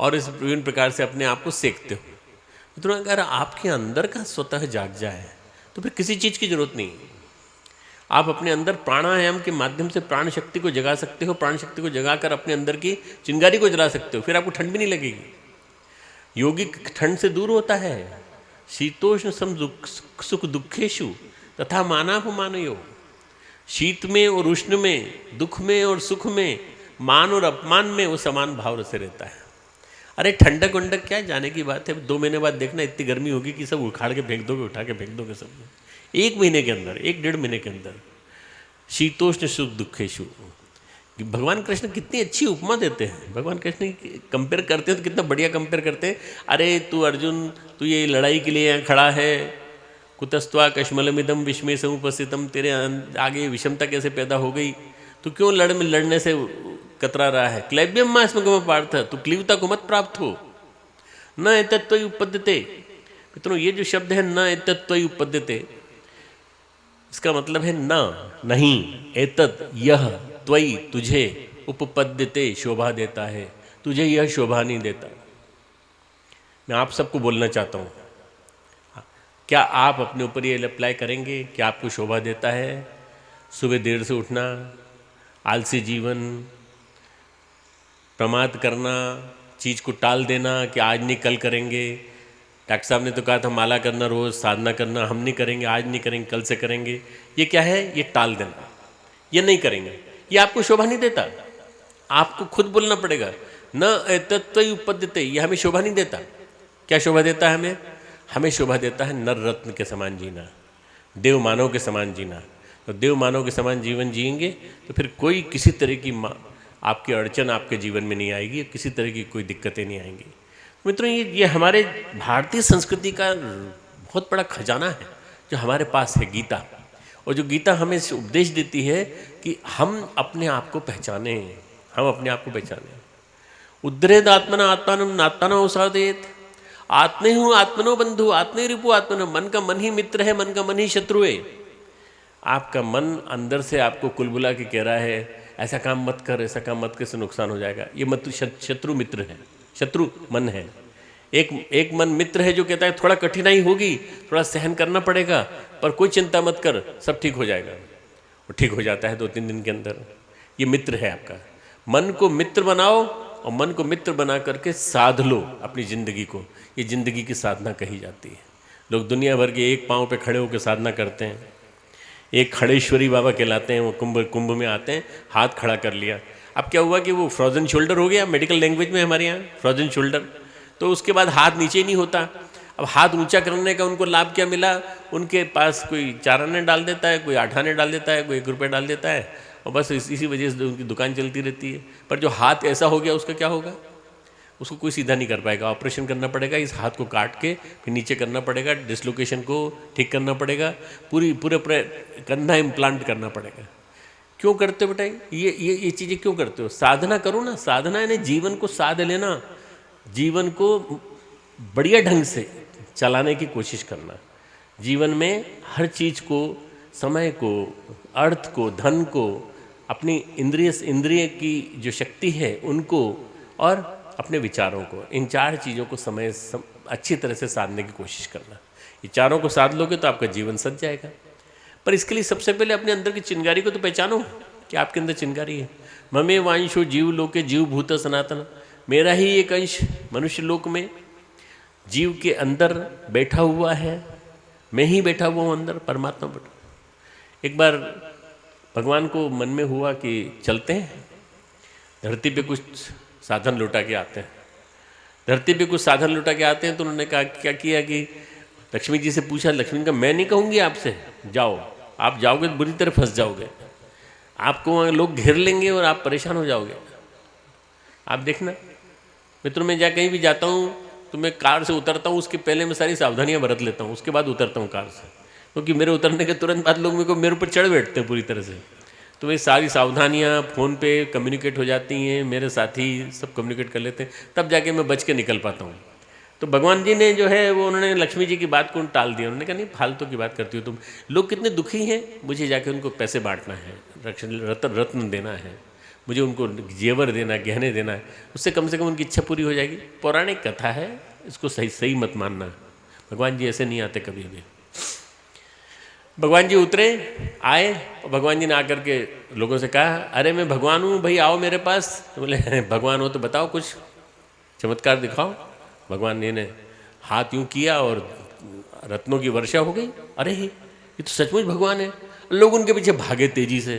और इस विभिन्न प्रकार से अपने आप को सेकते हो। तो अगर आपके अंदर का स्वतः जाग जाए तो फिर किसी चीज़ की जरूरत नहीं। आप अपने अंदर प्राणायाम के माध्यम से प्राण शक्ति को जगा सकते हो, प्राण शक्ति को जगाकर अपने अंदर की चिंगारी को जला सकते हो, फिर आपको ठंड भी नहीं लगेगी। योगी ठंड से दूर होता है। शीतोष्ण सम सुख दुखेशु तथा मानापमानयो। शीत में और उष्ण में, दुख में और सुख में, मान और अपमान में वो समान भाव से रहता है। अरे ठंडक वंडक क्या जाने की बात है, 2 महीने बाद देखना इतनी गर्मी होगी कि सब उखाड़ के फेंक दोगे, उठा के फेंक दोगे सब। 1 महीने के अंदर, 1-1.5 महीने के अंदर। शीतोष्ण सुख दुखेशु। भगवान कृष्ण कितनी अच्छी उपमा देते हैं। भगवान कृष्ण कंपेयर करते हैं तो कितना बढ़िया कंपेयर करते हैं। अरे तू अर्जुन, तू ये लड़ाई के लिए यहाँ खड़ा है, कुतस्त्वा कश्मलमिदम विस्मय समुपस्थितम, तेरे आगे विषमता कैसे पैदा हो गई, तू क्यों लड़ने से कतरा रहा है। क्लैब्यम मास्मगम पार्थ, तू क्लीवता को मत प्राप्त हो। न एतत्त्वयि उपपद्यते। मित्रों, ये जो शब्द है न एतत्त्वयि उपपद्यते, इसका मतलब है न, नहीं, एतत्, यह, त्वयि, तुझे, उपपद्यते, शोभा देता है, तुझे यह शोभा नहीं देता। मैं आप सबको बोलना चाहता हूँ, क्या आप अपने ऊपर ये अप्लाई करेंगे? क्या आपको शोभा देता है? सुबह देर से उठना, आलसी जीवन, प्रमाद करना, चीज़ को टाल देना कि आज नहीं कल करेंगे। डॉक्टर साहब ने तो कहा था माला करना, रोज़ साधना करना, हम नहीं करेंगे, आज नहीं करेंगे, कल से करेंगे। ये क्या है? ये टाल देना, ये नहीं करेंगे। ये आपको शोभा नहीं देता। आपको खुद बोलना पड़ेगा, न एतत्त्वयि उपपद्यते, ये हमें शोभा नहीं देता। क्या शोभा देता है हमें? हमें शोभा देता है नर रत्न के समान जीना, देव मानव के समान जीना। तो देव मानव के समान जीवन जिएंगे तो फिर कोई किसी तरह की आपकी अड़चन आपके जीवन में नहीं आएगी, किसी तरह की कोई दिक्कतें नहीं आएंगी। मित्रों, ये हमारे भारतीय संस्कृति का बहुत बड़ा खजाना है जो हमारे पास है, गीता। और जो गीता हमें उपदेश देती है कि हम अपने आप को पहचाने, हम अपने आप को पहचाने। उद्धरेद आत्मना आत्मानं नात्मना उसादेत, आत्मे हूँ आत्मनो बंधु, आत्मे रिपु आत्मनो। मन का मन ही मित्र है, मन का मन ही शत्रु है। आपका मन अंदर से आपको कुलबुला के कह रहा है ऐसा काम मत कर, ऐसा काम मत कर, से नुकसान हो जाएगा। ये मत शत्रु मित्र है, शत्रु मन है। एक मन मित्र है जो कहता है थोड़ा कठिनाई होगी, थोड़ा सहन करना पड़ेगा, पर कोई चिंता मत कर, सब ठीक हो जाएगा। वो ठीक हो जाता है 2-3 दिन के अंदर। ये मित्र है आपका। मन को मित्र बनाओ और मन को मित्र बना करके साध लो अपनी ज़िंदगी को। ये ज़िंदगी की साधना कही जाती है। लोग दुनिया भर के एक पाँव पे खड़े होकर साधना करते हैं। एक खड़ेश्वरी बाबा कहलाते हैं, वो कुंभ में आते हैं, हाथ खड़ा कर लिया। अब क्या हुआ कि वो फ्रोजन शोल्डर हो गया, मेडिकल लैंग्वेज में हमारे यहाँ फ्रोजन शोल्डर। तो उसके बाद हाथ नीचे नहीं होता। अब हाथ ऊंचा करने का उनको लाभ क्या मिला? उनके पास कोई 4 आने डाल देता है, कोई 8 आने डाल देता है, कोई 1 रुपया डाल देता है, और बस इसी वजह से उनकी दुकान चलती रहती है। पर जो हाथ ऐसा हो गया उसका क्या होगा? उसको कोई सीधा नहीं कर पाएगा। ऑपरेशन करना पड़ेगा, इस हाथ को काट के फिर नीचे करना पड़ेगा, डिसलोकेशन को ठीक करना पड़ेगा, पूरे कंधा इम्प्लांट करना पड़ेगा। क्यों करते हो बेटा? ये चीज़ें क्यों करते हो? साधना करो ना। साधना यानी जीवन को साध लेना, जीवन को बढ़िया ढंग से चलाने की कोशिश करना। जीवन में हर चीज़ को, समय को, अर्थ को, धन को, अपनी इंद्रिय की जो शक्ति है उनको, और अपने विचारों को, इन 4 चीज़ों को अच्छी तरह से साधने की कोशिश करना। ये चारों को साध लोगे तो आपका जीवन सज जाएगा। पर इसके लिए सबसे पहले अपने अंदर की चिंगारी को तो पहचानो कि आपके अंदर चिंगारी है। ममे वांशो जीव लोके जीव भूत सनातन। मेरा ही एक अंश मनुष्य लोक में जीव के अंदर बैठा हुआ है। मैं ही बैठा हुआ हूँ अंदर, परमात्मा बैठा। एक बार भगवान को मन में हुआ कि चलते हैं धरती पे कुछ साधन लौटा के आते हैं। धरती पे कुछ साधन लौटा के आते हैं तो उन्होंने कहा, क्या किया कि लक्ष्मी जी से पूछा। लक्ष्मी का मैं नहीं कहूँगी आपसे, जाओ, आप जाओगे तो बुरी तरह फंस जाओगे, आपको वहाँ लोग घेर लेंगे और आप परेशान हो जाओगे। आप देखना मित्रों, मैं जहाँ कहीं भी जाता हूँ तो मैं कार से उतरता हूँ, उसके पहले मैं सारी सावधानियाँ बरत लेता हूँ, उसके बाद उतरता हूँ कार से, क्योंकि मेरे उतरने के तुरंत बाद लोग मेरे ऊपर चढ़ बैठते हैं पूरी तरह से। तो वे सारी सावधानियाँ फ़ोन पे कम्युनिकेट हो जाती हैं, मेरे साथी सब कम्युनिकेट कर लेते हैं, तब जाके मैं बच के निकल पाता हूँ। तो भगवान जी ने जो है वो उन्होंने लक्ष्मी जी की बात को टाल दिया। उन्होंने कहा नहीं, फालतू की बात करती हो तुम। लोग कितने दुखी हैं, मुझे जाके उनको पैसे बांटना है, रत्न देना है, मुझे उनको जेवर देना, गहने देना है, उससे कम से कम उनकी इच्छा पूरी हो जाएगी। पौराणिक कथा है, इसको सही मत मानना। भगवान जी ऐसे नहीं आते कभी भी। भगवान जी उतरे, आए, और भगवान जी ने आकर के लोगों से कहा, अरे मैं भगवान हूँ भाई, आओ मेरे पास। तो बोले भगवान हो तो बताओ, कुछ चमत्कार दिखाओ। भगवान जी ने हाथ यूँ किया और रत्नों की वर्षा हो गई। अरे ये तो सचमुच भगवान है। लोग उनके पीछे भागे तेजी से,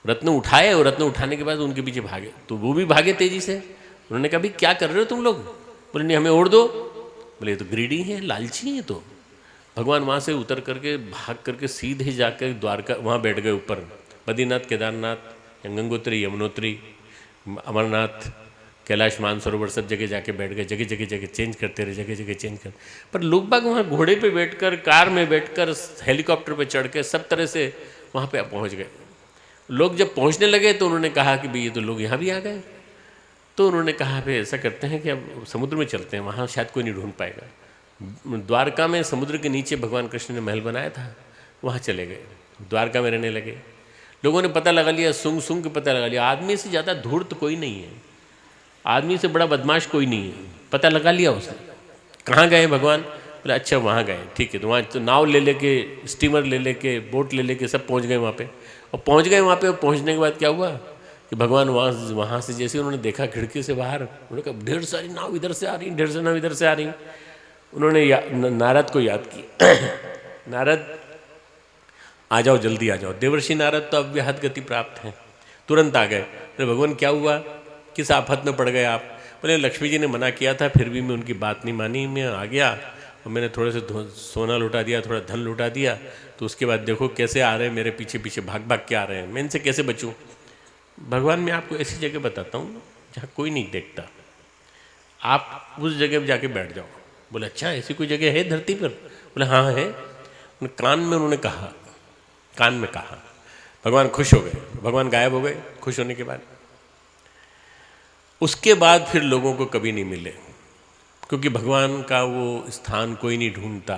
रत्न उठाए, और रत्न उठाने के बाद उनके पीछे भागे, तो वो भी भागे तेजी से। उन्होंने कहा भाई क्या कर रहे हो तुम लोग? बोले नहीं हमें और दो। बोले ये तो ग्रीडी है, लालची है। तो भगवान वहाँ से उतर करके भाग करके सीधे जाकर द्वारका वहाँ बैठ गए ऊपर। बद्रीनाथ, केदारनाथ, गंगोत्री, यमुनोत्री, अमरनाथ, कैलाश मानसरोवर सब जगह जाके बैठ गए। जगह जगह जगह चेंज करते रहे, जगह जगह चेंज कर। पर लोग बाग वहाँ घोड़े पे बैठकर, कार में बैठकर, हेलीकॉप्टर पे चढ़ के सब तरह से वहाँ पे पहुँच गए। लोग जब पहुँचने लगे तो उन्होंने कहा कि भाई ये तो लोग यहाँ भी आ गए। तो उन्होंने कहा भाई ऐसा करते हैं कि अब समुद्र में चलते हैं, वहाँ शायद कोई नहीं ढूंढ पाएगा। द्वारका में समुद्र के नीचे भगवान कृष्ण ने महल बनाया था, वहाँ चले गए, द्वारका में रहने लगे। लोगों ने पता लगा लिया, सूंघ सूंघ के पता लगा लिया, आदमी से ज़्यादा धूर्त कोई नहीं है, आदमी से बड़ा बदमाश कोई नहीं है। पता लगा लिया उसने। कहाँ गए भगवान? बोले अच्छा वहाँ गए, ठीक है। तो वहाँ तो नाव ले लेके, स्टीमर ले लेके, बोट ले लेके सब पहुँच गए वहाँ पे। और पहुँच गए वहाँ पे, और पहुँचने के बाद क्या हुआ कि भगवान वहाँ से जैसे उन्होंने देखा खिड़की से बाहर, उन्होंने कहा ढेर सारी नाव इधर से आ रही, ढेर सारी नाव इधर से आ रही। उन्होंने नारद को याद किया, नारद आ जाओ, जल्दी आ जाओ। देवर्षि नारद तो अव्याहत गति प्राप्त हैं, तुरंत आ गए। बोले भगवान क्या हुआ, किस आफत में पड़ गए आप? बोले लक्ष्मी जी ने मना किया था, फिर भी मैं उनकी बात नहीं मानी, मैं आ गया और मैंने थोड़े से सोना लुटा दिया, थोड़ा धन लुटा दिया। तो उसके बाद देखो कैसे आ रहे हैं, मेरे पीछे पीछे भाग भाग के आ रहे हैं, मैं इनसे कैसे बचूं? भगवान मैं आपको ऐसी जगह बताता हूँ जहाँ कोई नहीं देखता, आप उस जगह पर जाके बैठ जाओ। बोले अच्छा ऐसी कोई जगह है धरती पर? बोले हाँ है। कान में उन्होंने कहा, कान में कहा, भगवान खुश हो गए। भगवान गायब हो गए खुश होने के बाद। उसके बाद फिर लोगों को कभी नहीं मिले, क्योंकि भगवान का वो स्थान कोई नहीं ढूंढता।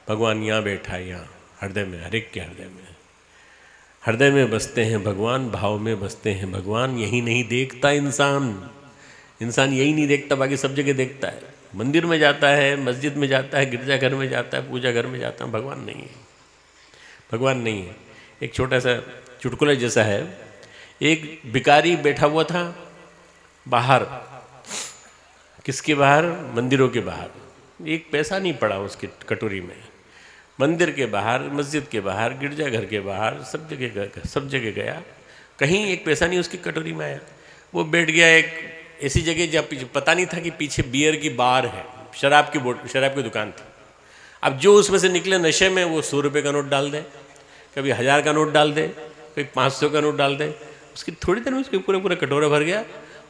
भगवान यहाँ बैठा है, यहाँ हृदय में, हर एक के हृदय में। हृदय में बसते हैं भगवान, भाव में बसते हैं भगवान। यही नहीं देखता इंसान, इंसान यही नहीं देखता, बाकी सब जगह देखता है। मंदिर में जाता है, मस्जिद में जाता है, गिरजाघर में जाता है, पूजा घर में जाता है, भगवान नहीं है, भगवान नहीं है। एक छोटा सा चुटकुला जैसा है, एक भिखारी बैठा हुआ था बाहर, किसके बाहर? मंदिरों के बाहर। एक पैसा नहीं पड़ा उसकी कटोरी में। मंदिर के बाहर, मस्जिद के बाहर, गिरजाघर के बाहर, सब जगह गया, कहीं एक पैसा नहीं उसकी कटोरी में आया। वो बैठ गया एक ऐसी जगह जहाँ पीछे पता नहीं था कि पीछे बियर की बार है, शराब की दुकान थी। अब जो उसमें से निकले नशे में, वो 100 रुपये का नोट डाल दे, कभी 1000 का नोट डाल दे, कभी 500 का नोट डाल दे। उसकी थोड़ी देर में उसके पूरा कटोरा भर गया।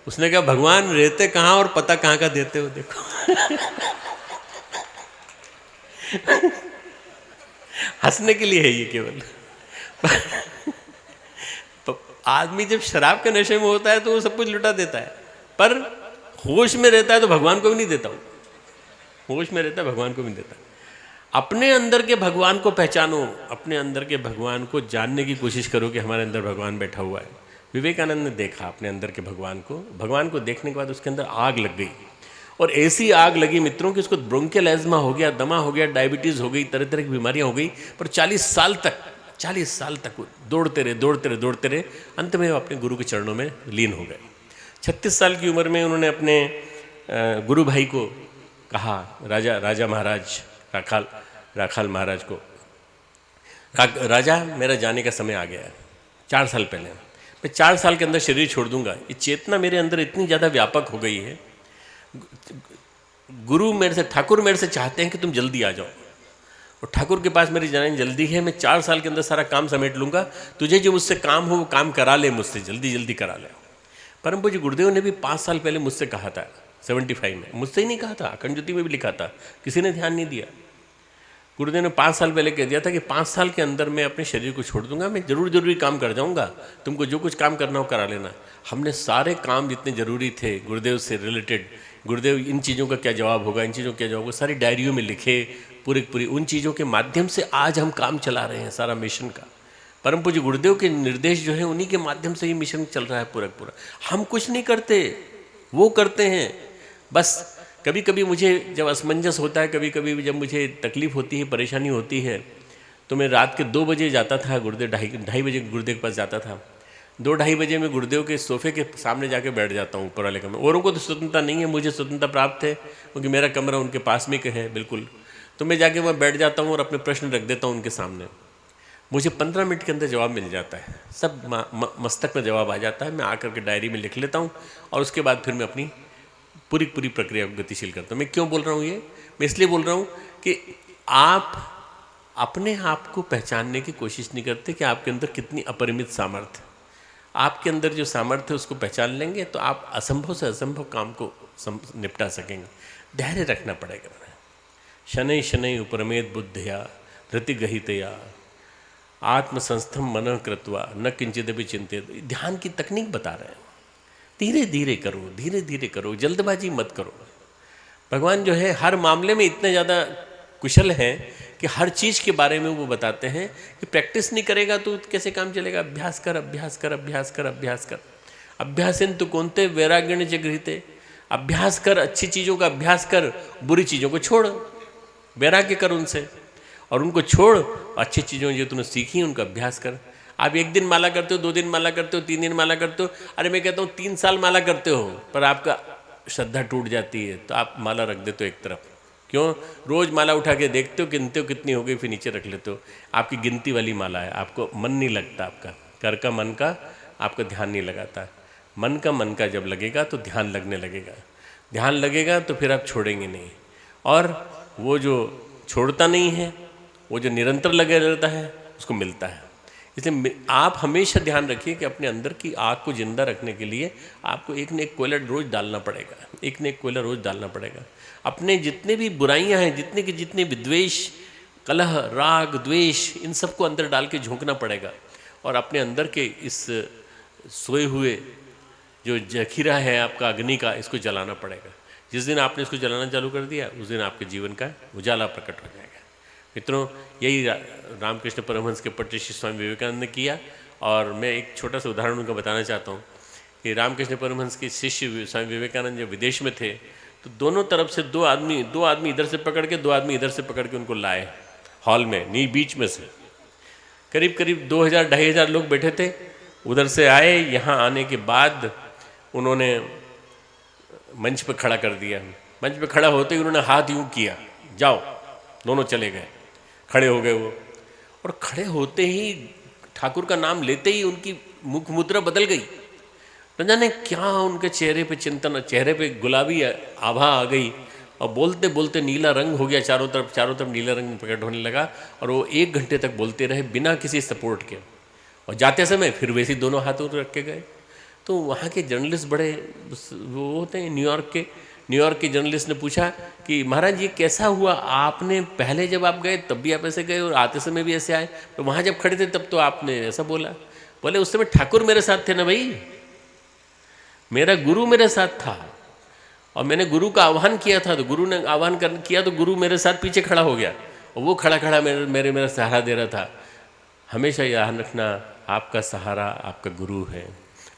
उसने कहा भगवान रहते कहाँ और पता कहाँ का देते हो, देखो। हंसने के लिए है ये केवल। आदमी जब शराब के नशे में होता है तो वो सब कुछ लुटा देता है, पर होश में रहता है तो भगवान को भी नहीं देता। होश में रहता है भगवान को भी नहीं देता। अपने अंदर के भगवान को पहचानो, अपने अंदर के भगवान को जानने की कोशिश करो कि हमारे अंदर भगवान बैठा हुआ है। विवेकानंद ने देखा अपने अंदर के भगवान को देखने के बाद उसके अंदर आग लग गई, और ऐसी आग लगी मित्रों कि उसको ब्रोंकियल एज्मा हो गया, दमा हो गया, डायबिटीज़ हो गई, तरह तरह की बीमारियां हो गई। पर 40 साल तक दौड़ते रहे, अंत में वो अपने गुरु के चरणों में लीन हो गए। 36 साल की उम्र में उन्होंने अपने गुरु भाई को कहा, राजा महाराज राखाल महाराज को, राजा मेरा जाने का समय आ गया है, 4 साल पहले मैं 4 साल के अंदर शरीर छोड़ दूंगा। ये चेतना मेरे अंदर इतनी ज़्यादा व्यापक हो गई है, ठाकुर मेरे से चाहते हैं कि तुम जल्दी आ जाओ, और ठाकुर के पास मेरी जाने जल्दी है। मैं 4 साल के अंदर सारा काम समेट लूँगा, तुझे जो मुझसे काम हो वो काम करा ले, मुझसे जल्दी करा ले। परम पूज्य गुरुदेव ने भी 5 साल पहले मुझसे कहा था, 75 में, मुझसे ही नहीं कहा था, अखंड ज्योति में भी लिखा था, किसी ने ध्यान नहीं दिया। गुरुदेव ने 5 साल पहले कह दिया था कि 5 साल के अंदर मैं अपने शरीर को छोड़ दूंगा, मैं जरूरी काम कर जाऊंगा, तुमको जो कुछ काम करना हो करा लेना। हमने सारे काम जितने जरूरी थे गुरुदेव से रिलेटेड, गुरुदेव इन चीज़ों का क्या जवाब होगा, इन चीज़ों का क्या जवाब होगा, सारी डायरियों में लिखे, पूरी उन चीज़ों के माध्यम से आज हम काम चला रहे हैं सारा मिशन का। परम पूज्य गुरुदेव के निर्देश जो है उन्हीं के माध्यम से ही मिशन चल रहा है पूरा। हम कुछ नहीं करते, वो करते हैं बस। कभी कभी मुझे जब असमंजस होता है, कभी कभी जब मुझे तकलीफ़ होती है, परेशानी होती है, तो मैं रात के 2 बजे जाता था गुरुदेव, 2:30 बजे गुरुदेव के पास जाता था। 2-2:30 बजे मैं गुरुदेव के सोफ़े के सामने जाके बैठ जाता हूँ ऊपर वाले कमरे। औरों को तो स्वतंत्रता नहीं है, मुझे स्वतंत्रता प्राप्त है क्योंकि मेरा कमरा उनके पास में है बिल्कुल। तो मैं जाके वहाँ बैठ जाता हूँ और अपने प्रश्न रख देता हूँ उनके सामने। मुझे 15 मिनट के अंदर जवाब मिल जाता है, सब मस्तक में जवाब आ जाता है। मैं आकर के डायरी में लिख लेता हूँ और उसके बाद फिर मैं अपनी पूरी प्रक्रिया को गतिशील करता है। मैं क्यों बोल रहा हूँ ये? मैं इसलिए बोल रहा हूँ कि आप अपने आप को पहचानने की कोशिश नहीं करते कि आपके अंदर कितनी अपरिमित सामर्थ्य। आपके अंदर जो सामर्थ्य है उसको पहचान लेंगे तो आप असंभव से असंभव काम को निपटा सकेंगे। धैर्य रखना पड़ेगा। शनै शनै उपरमेद बुद्धया धृतिगहितया आत्मसंस्थम मनः कृत्वा न किंचित भी चिंतित। ध्यान की तकनीक बता रहे हैं। धीरे धीरे करो, जल्दबाजी मत करो। भगवान जो है हर मामले में इतने ज़्यादा कुशल हैं कि हर चीज़ के बारे में वो बताते हैं कि प्रैक्टिस नहीं करेगा तो कैसे काम चलेगा। अभ्यास कर, अभ्यास कर, अभ्यास कर, अभ्यास कर। अभ्यासेन तु कौन्ते वैराग्येण च गृहीते। अभ्यास कर, अच्छी चीज़ों का अभ्यास कर, बुरी चीज़ों को छोड़, वैराग्य कर उनसे, और उनको छोड़। अच्छी चीज़ों जो तूने सीखी उनका अभ्यास कर। आप 1 दिन माला करते हो, 2 दिन माला करते हो, 3 दिन माला करते हो। अरे मैं कहता हूँ 3 साल माला करते हो पर आपका श्रद्धा टूट जाती है तो आप माला रख देते हो एक तरफ। क्यों? रोज़ माला उठा के देखते हो, गिनते हो कितनी हो गई, फिर नीचे रख लेते हो। आपकी गिनती वाली माला है, आपको मन नहीं लगता। आपका कर का मन का आपका ध्यान नहीं लगाता। मन का जब लगेगा तो ध्यान लगने लगेगा। ध्यान लगेगा तो फिर आप छोड़ेंगे नहीं। और वो जो छोड़ता नहीं है, वो जो निरंतर लगे रहता है, उसको मिलता है। इसलिए आप हमेशा ध्यान रखिए कि अपने अंदर की आग को जिंदा रखने के लिए आपको एक न एक कोयला रोज़ डालना पड़ेगा। एक न एक कोयला रोज़ डालना पड़ेगा। अपने जितने भी बुराइयां हैं, जितने विद्वेष, कलह, राग, द्वेष, इन सबको अंदर डाल के झोंकना पड़ेगा। और अपने अंदर के इस सोए हुए जो जखीरा है आपका अग्नि का, इसको जलाना पड़ेगा। जिस दिन आपने इसको जलाना चालू कर दिया उस दिन आपके जीवन का उजाला प्रकट हो जाएगा। मित्रों, यही रामकृष्ण परमहंस के पट्ट श्री स्वामी विवेकानंद ने किया। और मैं एक छोटा सा उदाहरण उनका बताना चाहता हूँ कि रामकृष्ण परमहंस के शिष्य स्वामी विवेकानंद जब विदेश में थे तो दोनों तरफ से दो आदमी इधर से पकड़ के, 2 आदमी इधर से पकड़ के उनको लाए हॉल में, नहीं बीच में से। करीब 2000-2500 लोग बैठे थे। उधर से आए, यहाँ आने के बाद उन्होंने मंच पर खड़ा कर दिया। मंच पर खड़ा होते ही उन्होंने हाथ यूँ किया, जाओ। दोनों चले गए, खड़े हो गए वो। और खड़े होते ही, ठाकुर का नाम लेते ही उनकी मुख मुद्रा बदल गई। न जाने क्या उनके चेहरे पे चिंतन, चेहरे पे गुलाबी आभा आ गई और बोलते बोलते नीला रंग हो गया। चारों तरफ नीला रंग प्रकट होने लगा। और वो 1 घंटे तक बोलते रहे बिना किसी सपोर्ट के। और जाते समय फिर वैसे दोनों हाथों रख के गए। तो वहाँ के जर्नलिस्ट बड़े वो होते हैं न्यूयॉर्क के जर्नलिस्ट ने पूछा कि महाराज ये कैसा हुआ? आपने पहले जब आप गए तब भी आप ऐसे गए और आते समय भी ऐसे आए, तो वहाँ जब खड़े थे तब तो आपने ऐसा बोला। बोले उस समय ठाकुर मेरे साथ थे ना भाई, मेरा गुरु मेरे साथ था और मैंने गुरु का आह्वान किया था, तो गुरु ने आह्वान किया तो गुरु मेरे साथ पीछे खड़ा हो गया और वो खड़ा मेरा सहारा दे रहा था। हमेशा याद रखना, आपका सहारा आपका गुरु है,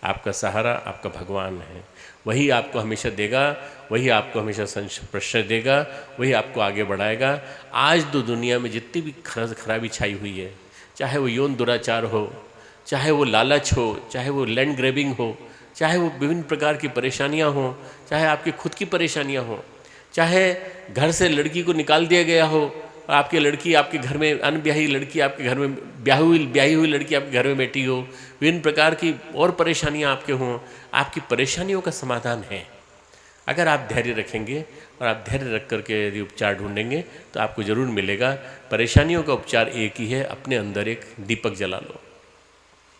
आपका सहारा आपका भगवान है। वही आपको हमेशा देगा, वही आपको हमेशा प्रश्रय देगा, वही आपको आगे बढ़ाएगा। आज तो दुनिया में जितनी भी खराबी छाई हुई है, चाहे वो यौन दुराचार हो, चाहे वो लालच हो, चाहे वो लैंड ग्रैबिंग हो, चाहे वो विभिन्न प्रकार की परेशानियां हों, चाहे आपकी खुद की परेशानियां हों, चाहे घर से लड़की को निकाल दिया गया हो और आपकी लड़की आपके घर में, अनब्याही लड़की आपके घर में, ब्याही हुई लड़की आपके घर में बैठी हो, विभिन्न प्रकार की और परेशानियां आपके हों, आपकी परेशानियों का समाधान है। अगर आप धैर्य रखेंगे और आप धैर्य रख करके यदि उपचार ढूंढेंगे तो आपको ज़रूर मिलेगा। परेशानियों का उपचार एक ही है, अपने अंदर एक दीपक जला लो।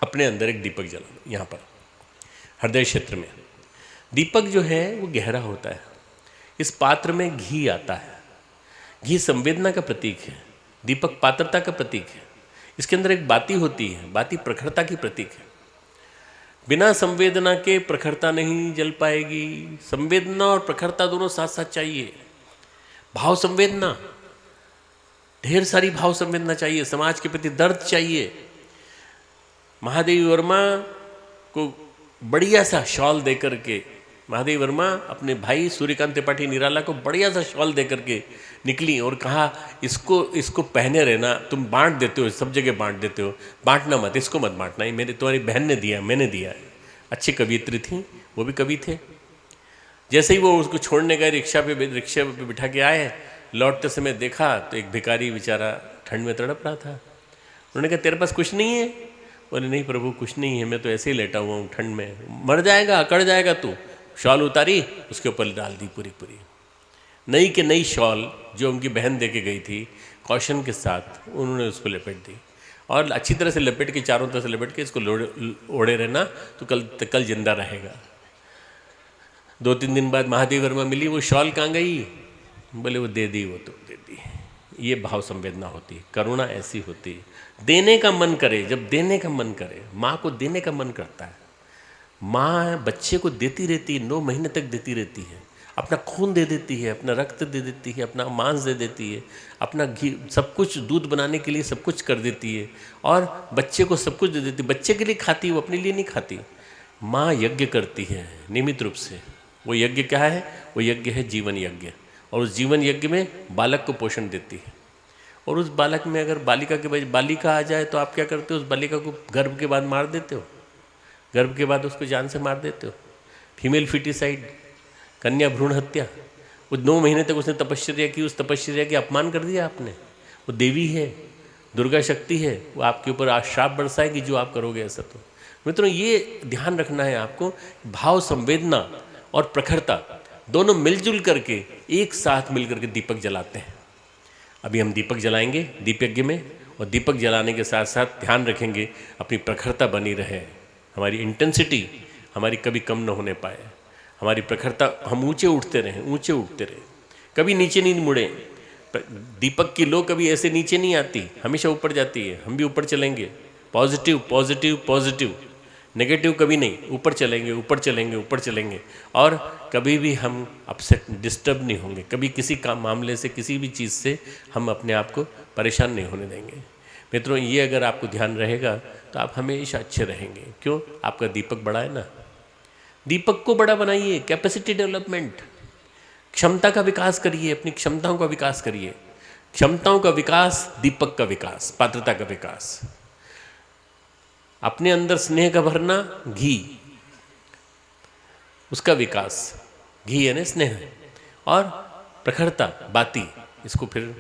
अपने अंदर एक दीपक जला लो। यहाँ पर हृदय क्षेत्र में दीपक जो है वो गहरा होता है। इस पात्र में घी आता है। घी संवेदना का प्रतीक है, दीपक पात्रता का प्रतीक है। इसके अंदर एक बाती होती है, बाती प्रखरता की प्रतीक है। बिना संवेदना के प्रखरता नहीं जल पाएगी। संवेदना और प्रखरता दोनों साथ साथ चाहिए। भाव संवेदना, ढेर सारी भाव संवेदना चाहिए। समाज के प्रति दर्द चाहिए। महादेवी वर्मा को बढ़िया सा शॉल देकर के, महादेवी वर्मा अपने भाई सूर्यकांत त्रिपाठी निराला को बढ़िया सा शॉल देकर के निकली और कहा इसको पहने रहना, तुम बांट देते हो, सब जगह बांट देते हो, बांटना मत, इसको मत बांटना, ये मेरे तुम्हारी बहन ने दिया, मैंने दिया है। अच्छी कवियत्री थी, वो भी कवि थे। जैसे ही वो उसको छोड़ने गए, रिक्शा पे बिठा के आए, लौटते समय देखा तो एक भिखारी बेचारा ठंड में तड़प रहा था। उन्होंने कहा तेरे पास कुछ नहीं है? बोले नहीं प्रभु कुछ नहीं है, मैं तो ऐसे ही लेटा हुआ हूँ ठंड में। मर जाएगा, अकड़ जाएगा तू, शॉल उतारी, उसके ऊपर डाल दी पूरी पूरी नई के नई शॉल जो उनकी बहन दे के गई थी कौशन के साथ, उन्होंने उसको लपेट दी और अच्छी तरह से लपेट के, चारों तरफ से लपेट के इसको ओढ़े रहना तो कल जिंदा रहेगा। 2-3 दिन बाद महादेव वर्मा मिली, वो शॉल कहाँ गई? बोले वो दे दी, वो तो दे दी। ये भाव संवेदना होती है, करुणा ऐसी होती है। देने का मन करे, जब देने का मन करे, माँ को देने का मन करता है, माँ बच्चे को देती रहती है, 9 महीने तक देती रहती है, अपना खून दे देती है, अपना रक्त दे देती है, अपना मांस दे देती है, अपना घी, सब कुछ दूध बनाने के लिए सब कुछ कर देती है और बच्चे को सब कुछ दे देती है। बच्चे के लिए खाती, वो अपने लिए नहीं खाती। माँ यज्ञ करती है नियमित रूप से। वो यज्ञ क्या है? वो यज्ञ है जीवन यज्ञ, और उस जीवन यज्ञ में बालक को पोषण देती है। और उस बालक में अगर बालिका आ जाए तो आप क्या करते हो? उस बालिका को गर्भ के बाद मार देते हो, गर्भ के बाद उसको जान से मार देते हो। फीमेल फिटिसाइड, कन्या भ्रूण हत्या। वो 9 महीने तक उसने तपश्चर्या की, उस तपश्चर्या की अपमान कर दिया आपने। वो देवी है, दुर्गा शक्ति है, वो आपके ऊपर आज श्राप बरसाएगी जो आप करोगे ऐसा। तो मित्रों, ये ध्यान रखना है आपको, भाव संवेदना और प्रखरता दोनों मिलजुल करके एक साथ मिल करके दीपक जलाते हैं। अभी हम दीपक जलाएंगे दीप यज्ञ में, और दीपक जलाने के साथ साथ ध्यान रखेंगे अपनी प्रखरता बनी रहे, हमारी इंटेंसिटी हमारी कभी कम न होने पाए, हमारी प्रखरता, हम ऊंचे उठते रहें, ऊंचे उठते रहें, कभी नीचे नहीं मुड़े। दीपक की लो कभी ऐसे नीचे नहीं आती, हमेशा ऊपर जाती है। हम भी ऊपर चलेंगे, पॉजिटिव पॉजिटिव पॉजिटिव, नेगेटिव कभी नहीं, ऊपर चलेंगे ऊपर चलेंगे ऊपर चलेंगे, और कभी भी हम अपसेट डिस्टर्ब नहीं होंगे, कभी किसी काम मामले से, किसी भी चीज़ से हम अपने आप को परेशान नहीं होने देंगे। मित्रों, ये अगर आपको ध्यान रहेगा तो आप हमेशा अच्छे रहेंगे। क्यों? आपका दीपक बड़ा है ना। दीपक को बड़ा बनाइए, कैपेसिटी डेवलपमेंट, क्षमता का विकास करिए, अपनी क्षमताओं का विकास करिए। क्षमताओं का विकास, दीपक का विकास, पात्रता का विकास, अपने अंदर स्नेह का भरना, घी, उसका विकास, घी यानी स्नेह, और प्रखरता, बाती। इसको फिर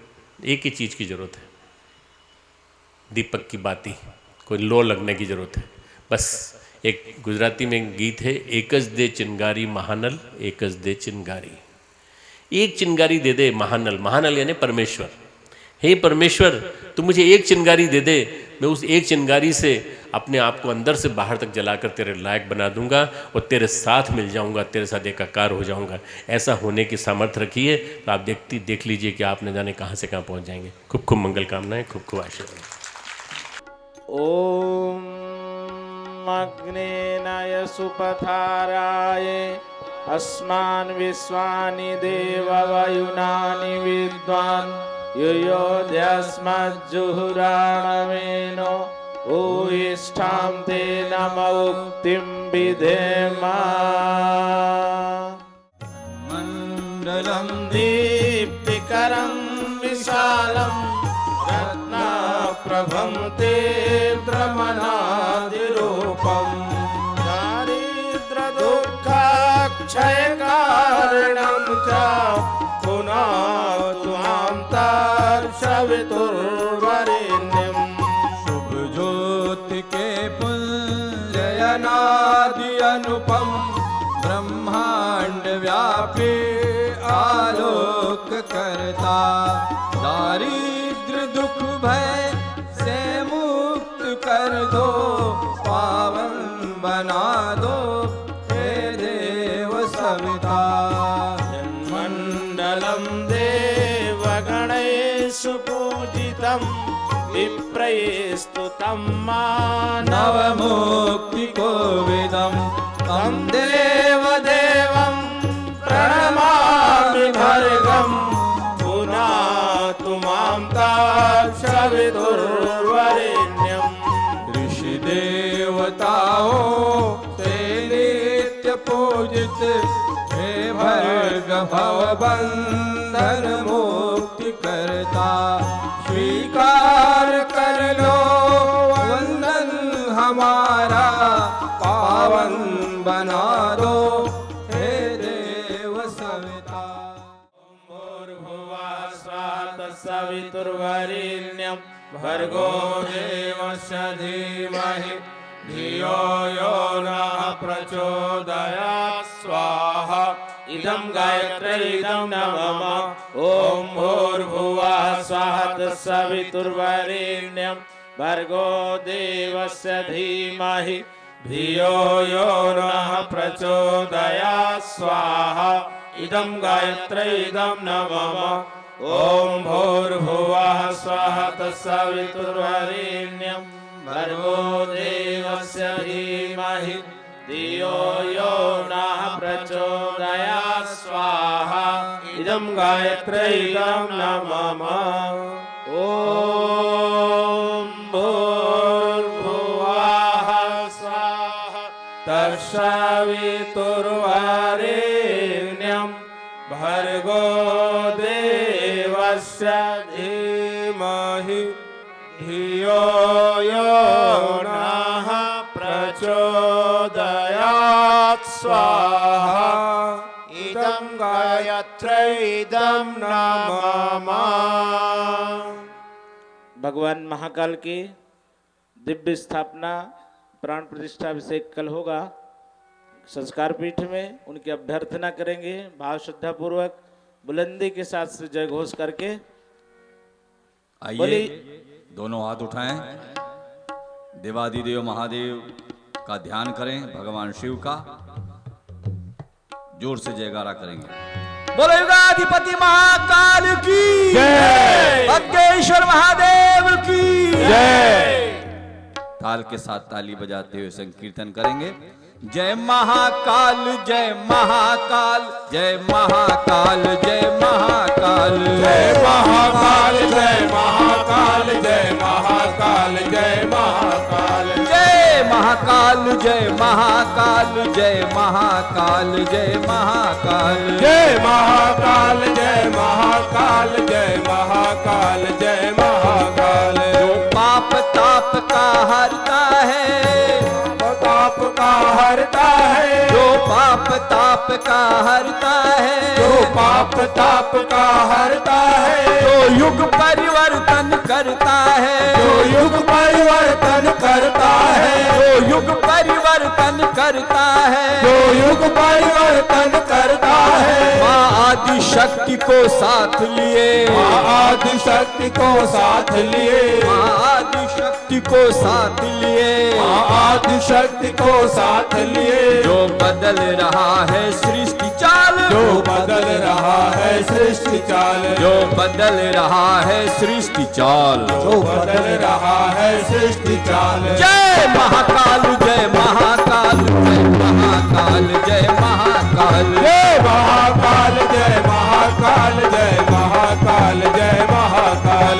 एक ही चीज़ की ज़रूरत है, दीपक की बाती, कोई लो लगने की ज़रूरत है। बस एक गुजराती में गीत है, एकज दे चिंगारी महानल, एकज दे चिंगारी। एक चिंगारी दे दे महानल, महानल यानी परमेश्वर। हे परमेश्वर, तू मुझे एक चिंगारी दे दे, मैं उस एक चिंगारी से अपने आप को अंदर से बाहर तक जलाकर तेरे लायक बना दूंगा और तेरे साथ मिल जाऊंगा, तेरे साथ एकाकार हो जाऊंगा। ऐसा होने की सामर्थ्य रखिए तो आप देख लीजिए कि आप न जाने कहाँ से कहाँ पहुँच जाएंगे। खूब खूब मंगल कामनाएं, खूब खूब आशीर्वाद। ओम अग्नेनाय सुपथाराय अस्मान् विश्वानि देववायुनानि विद्वान् युयोध्यस्मज्जुहुराणमेनो ऊयिष्ठां ते नमोक्तिं विधेमा। मण्डलं दीप्तिकरं विशालं रत्नप्रभं तीव्रमनादिरूपं दारिद्र्यदुःखक्षयकारणं च पुनः त्वां तर्षवितुर्वरेण्यं। शुभ ज्योति के पुंजयनादि अनुपम ब्रह्मांड व्यापी आलोक करता, दारिद्र दुख भय से मुक्त कर दो, पावन बना दो हे देव सविता। मण्डलं देवगणैः पूजितं विप्रैस्तुतं नवमुक्तिकोविदं तं देवदेवं प्रणमामि भर्गं पुनातु मां तत्सवितुर्वरेण्यम्। ऋषि देवताओं से नित्य पूजित हे भर्ग भव बंधन मुक्ति करता, स्वीकार कर लो वंदन हमारा, पावन बना दो हे देव सविता। भूर्भुवः स्वः तत्सवितुर्वरेण्यं भर्गो देवस्य धीमहि धियो यो नः प्रचोदयात् स्वाहा इदं गायत्री इदं नमः ॐ भूर्भुवः स्वः तत्सवितुर्वरेण्यं भर्गो देवस्य धीमहि धियो यो नः प्रचोदयात् स्वाहा इदं गायत्री इदं नमः ॐ भूर्भुवः स्वः तत्सवितुर्वरेण्यं भर्गो देवस्य धीमहि धियो यो नः प्रचोदयात् स्वाहा इदं गायत्री इदं नमः ॐ भूर्भुवः स्वाहा तत्सवितुर्वरेण्यं भर्गो देवस्य धीमहि धियो यो नः प्रचोदयात् स्वाहा इदं गायत्री इदं नमः। भगवान महाकाल की दिव्य स्थापना प्राण प्रतिष्ठा अभिषेक कल होगा संस्कार पीठ में। उनकी अभ्यर्थना करेंगे भाव श्रद्धा पूर्वक बुलंदी के साथ से जय घोष करके। आइए दोनों हाथ उठाएं, देवादिदेव महादेव का ध्यान करें, भगवान शिव का जोर से जयकारा करेंगे। बोलो युगाधिपति महाकाल की जय, भगेश्वर महादेव की जय। ताल के साथ ताली बजाते हुए संकीर्तन करेंगे। जय महाकाल जय महाकाल जय महाकाल जय महाकाल जय महाकाल जय महाकाल जय महाकाल जय महाकाल जय महाकाल जय महाकाल जय महाकाल जय महाकाल जय महाकाल जय महाकाल जय महाकाल जय महाकाल जो पाप ताप का हरता है, पाप का हरता है, जो पाप ताप का हरता है, जो पाप ताप का हरता है, जो युग परिवर्तन करता है, जो युग परिवर्तन करता है, जो युग परिवर्तन करता है, जो युग परिवर्तन करता है, माँ आदि शक्ति को साथ लिए, माँ आदि शक्ति को साथ लिए, माँ आदि शक्ति को साथ लिए, माँ आदि शक्ति को साथ लिए, जो बदल रहा है सृष्टि चाल, जो बदल रहा है सृष्टि चाल, जो बदल रहा है सृष्टि चाल, जो बदल रहा है सृष्टि चाल। जय महाकाल जय महाकाल जय महाकाल जय महाकाल जय महाकाल जय महाकाल जय महाकाल जय महाकाल जय महाकाल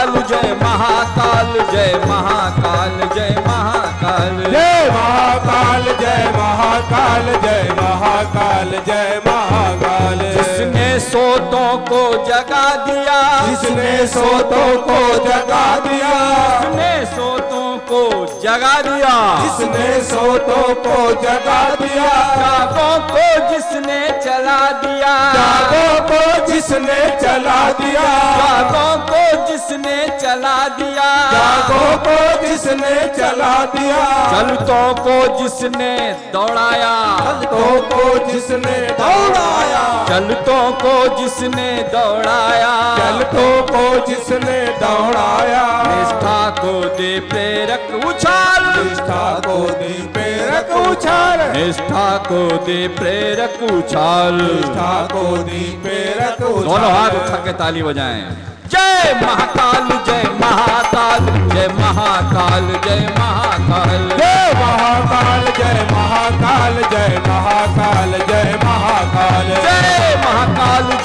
जय महाकाल जय महाकाल जय महाकाल जय महाकाल जय महाकाल जय महाकाल जय महाकाल। जिसने सोतों को जगा दिया, जिसने सोतों को जगा दिया, जिसने सोतों को जगा दिया, जिसने सोतों को जगा दिया, जागों को जिसने चला दिया, जागों को जिसने चला दिया, जागों को जिसने चला दिया, जागों को जिसने चला दिया, चलतों को जिसने दौड़ाया, चलतों को जिसने दौड़ाया, चलतों को जिसने दौड़ाया, चलतों को जिसने दौड़ाया, निष्ठा को दे प्रेरक उछाल, निष्ठा को दे प्रेरक उछाल, निष्ठा को दे प्रेरक उछाल। निष्ठा को दे प्रेरक उछाल। दोनों हाथ उठा के ताली बजाएं। जय महाकाल जय महाकाल जय महाकाल जय महाकाल जय महाकाल जय महाकाल जय महाकाल जय महाकाल जय महाकाल जय महाकाल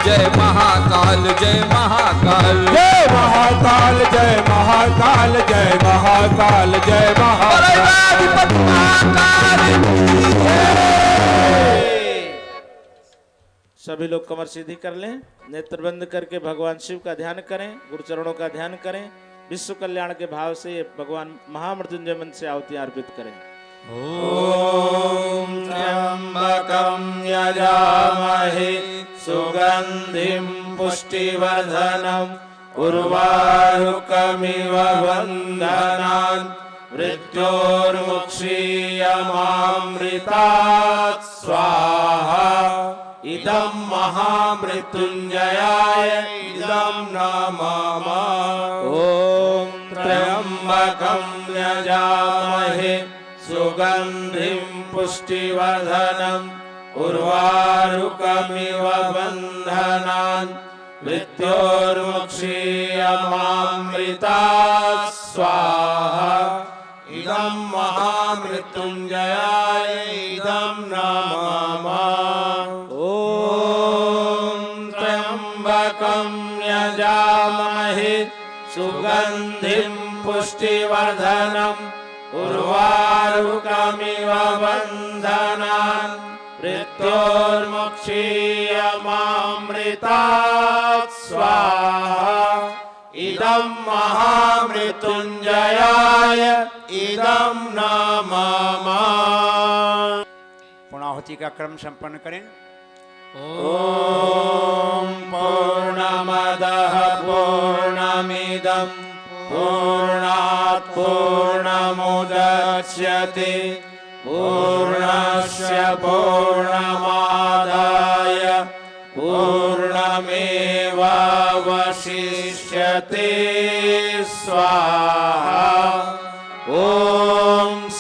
जय महाकाल जय महाकाल जय महाकाल जय महाकाल जय महाकाल जय महाकाल। सभी लोग कमर सीधी कर लें, नेत्र बंद करके भगवान शिव का ध्यान करें, गुरुचरणों का ध्यान करें, विश्व कल्याण के भाव से भगवान महामृत्युंजय मंत्र से आहुतियां अर्पित करें। ॐ त्र्यम्बकं यजामहे सुगन्धिं पुष्टिवर्धनम् उर्वारुकमिव बन्धनान् मृत्योर्मुक्षीयमामृतात् स्वाहा इदं महामृत्युञ्जयाय इदं नमः ॐ त्र्यम्बकं यजामहे सुगन्धिं पुष्टिवर्धनम् उर्वारुकमिव बन्धनान् मृत्योर्मुक्षीयमामृतात् स्वाहा इदं महामृत्युञ्जयाय इदं नमः ॐ त्र्यम्बकं यजामहे सुगन्धिं पुष्टिवर्धनम् उर्वारुकमिव बन्धनान् मृत्योर्मुक्षीयमामृतात् स्वाहा इदं महामृत्युञ्जयाय इदं नमः। पूर्णाहुति का क्रम संपन्न करें। ॐ पूर्णमदः पूर्णमिदं पूर्णात् पूर्णमुदच्यते पूर्णस्य पूर्णमादाय पूर्णमेवावशिष्यते स्वाहा ॐ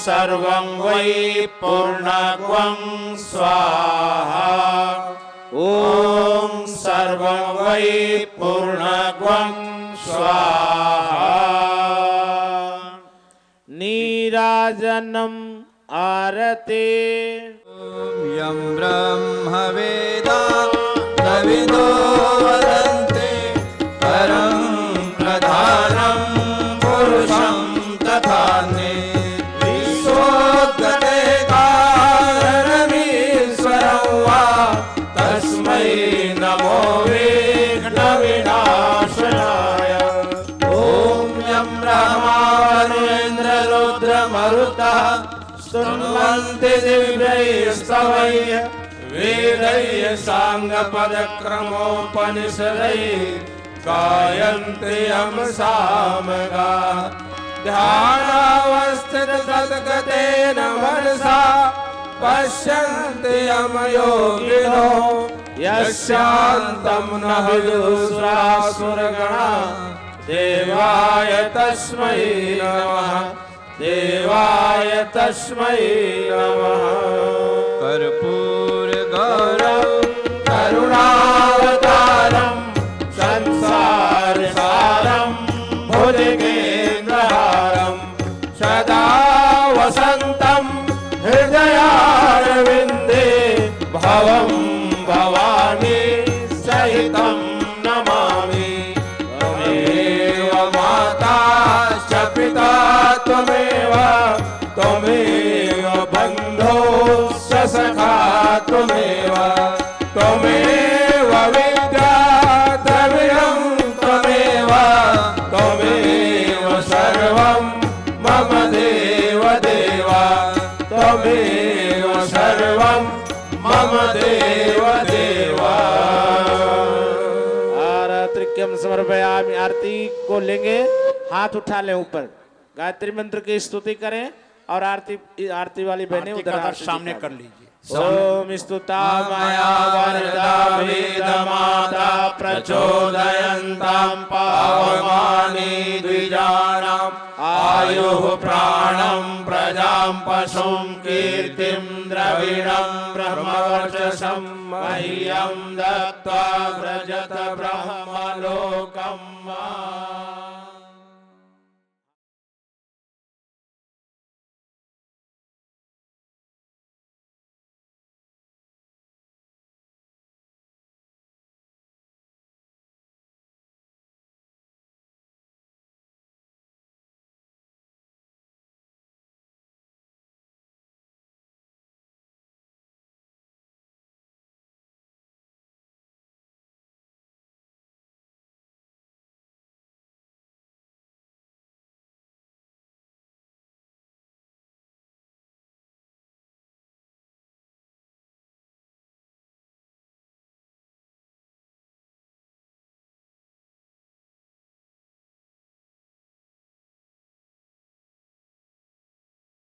सर्वं वै पूर्णत्वं स्वाहा ॐ सर्वं वै पूर्णत्वं स्वाहा नीराजनम् आरते यं ब्रह्मवेदा तविदो वदन्ते परं प्रधानं पुरुषं तथान्ये विश्वोद्गते कारणमीश्वरं वा तस्मै नमो विघ्नविनाशनाय ॐ यं ब्रह्मा वरुणेन्द्ररुद्रमरुतः स्तुन्वन्ति दिव्यैस्तवैः वेदैः साङ्गपदक्रमोपनिषदैः गायन्ति यं सामगाः ध्यानावस्थितसद्गतेन मनसा पश्यन्ति यं योगिनो यस्यान्तं न विदुषासुरगणा देवाय तस्मै नमः देवाय तस्मै नमः कर्पूर गौरव करुणावतारं संसारसारं भुजगेन्द्रहारं सदा वसन्तं हृदयारविन्दे भवं भवानी सहितं नमामि त्वमेव माता च पिता त्वमेव त्वमेव बन्धो च सखा त्वमेव त्वमेव विद्या द्रविणं त्वमेव त्वमेव सर्वं मम देव देव त्वमेव सर्वं मम देव देव। आरत्रिक्यम समर्पयामि। आरती को लेंगे, हाथ उठा लें ऊपर, गायत्री मंत्र की स्तुति करें और आरती वाली बहनें उधर सामने कर लीजिए। ओम स्तुता मया वरदा वेदमाता प्रचोदयन्तां पावमानि द्विजानां आयुः प्राणं प्रजां पशुं कीर्तिं द्रविणं ब्रह्मवर्चसं मह्यं दत्त्वा व्रजत ब्रह्मलोकं।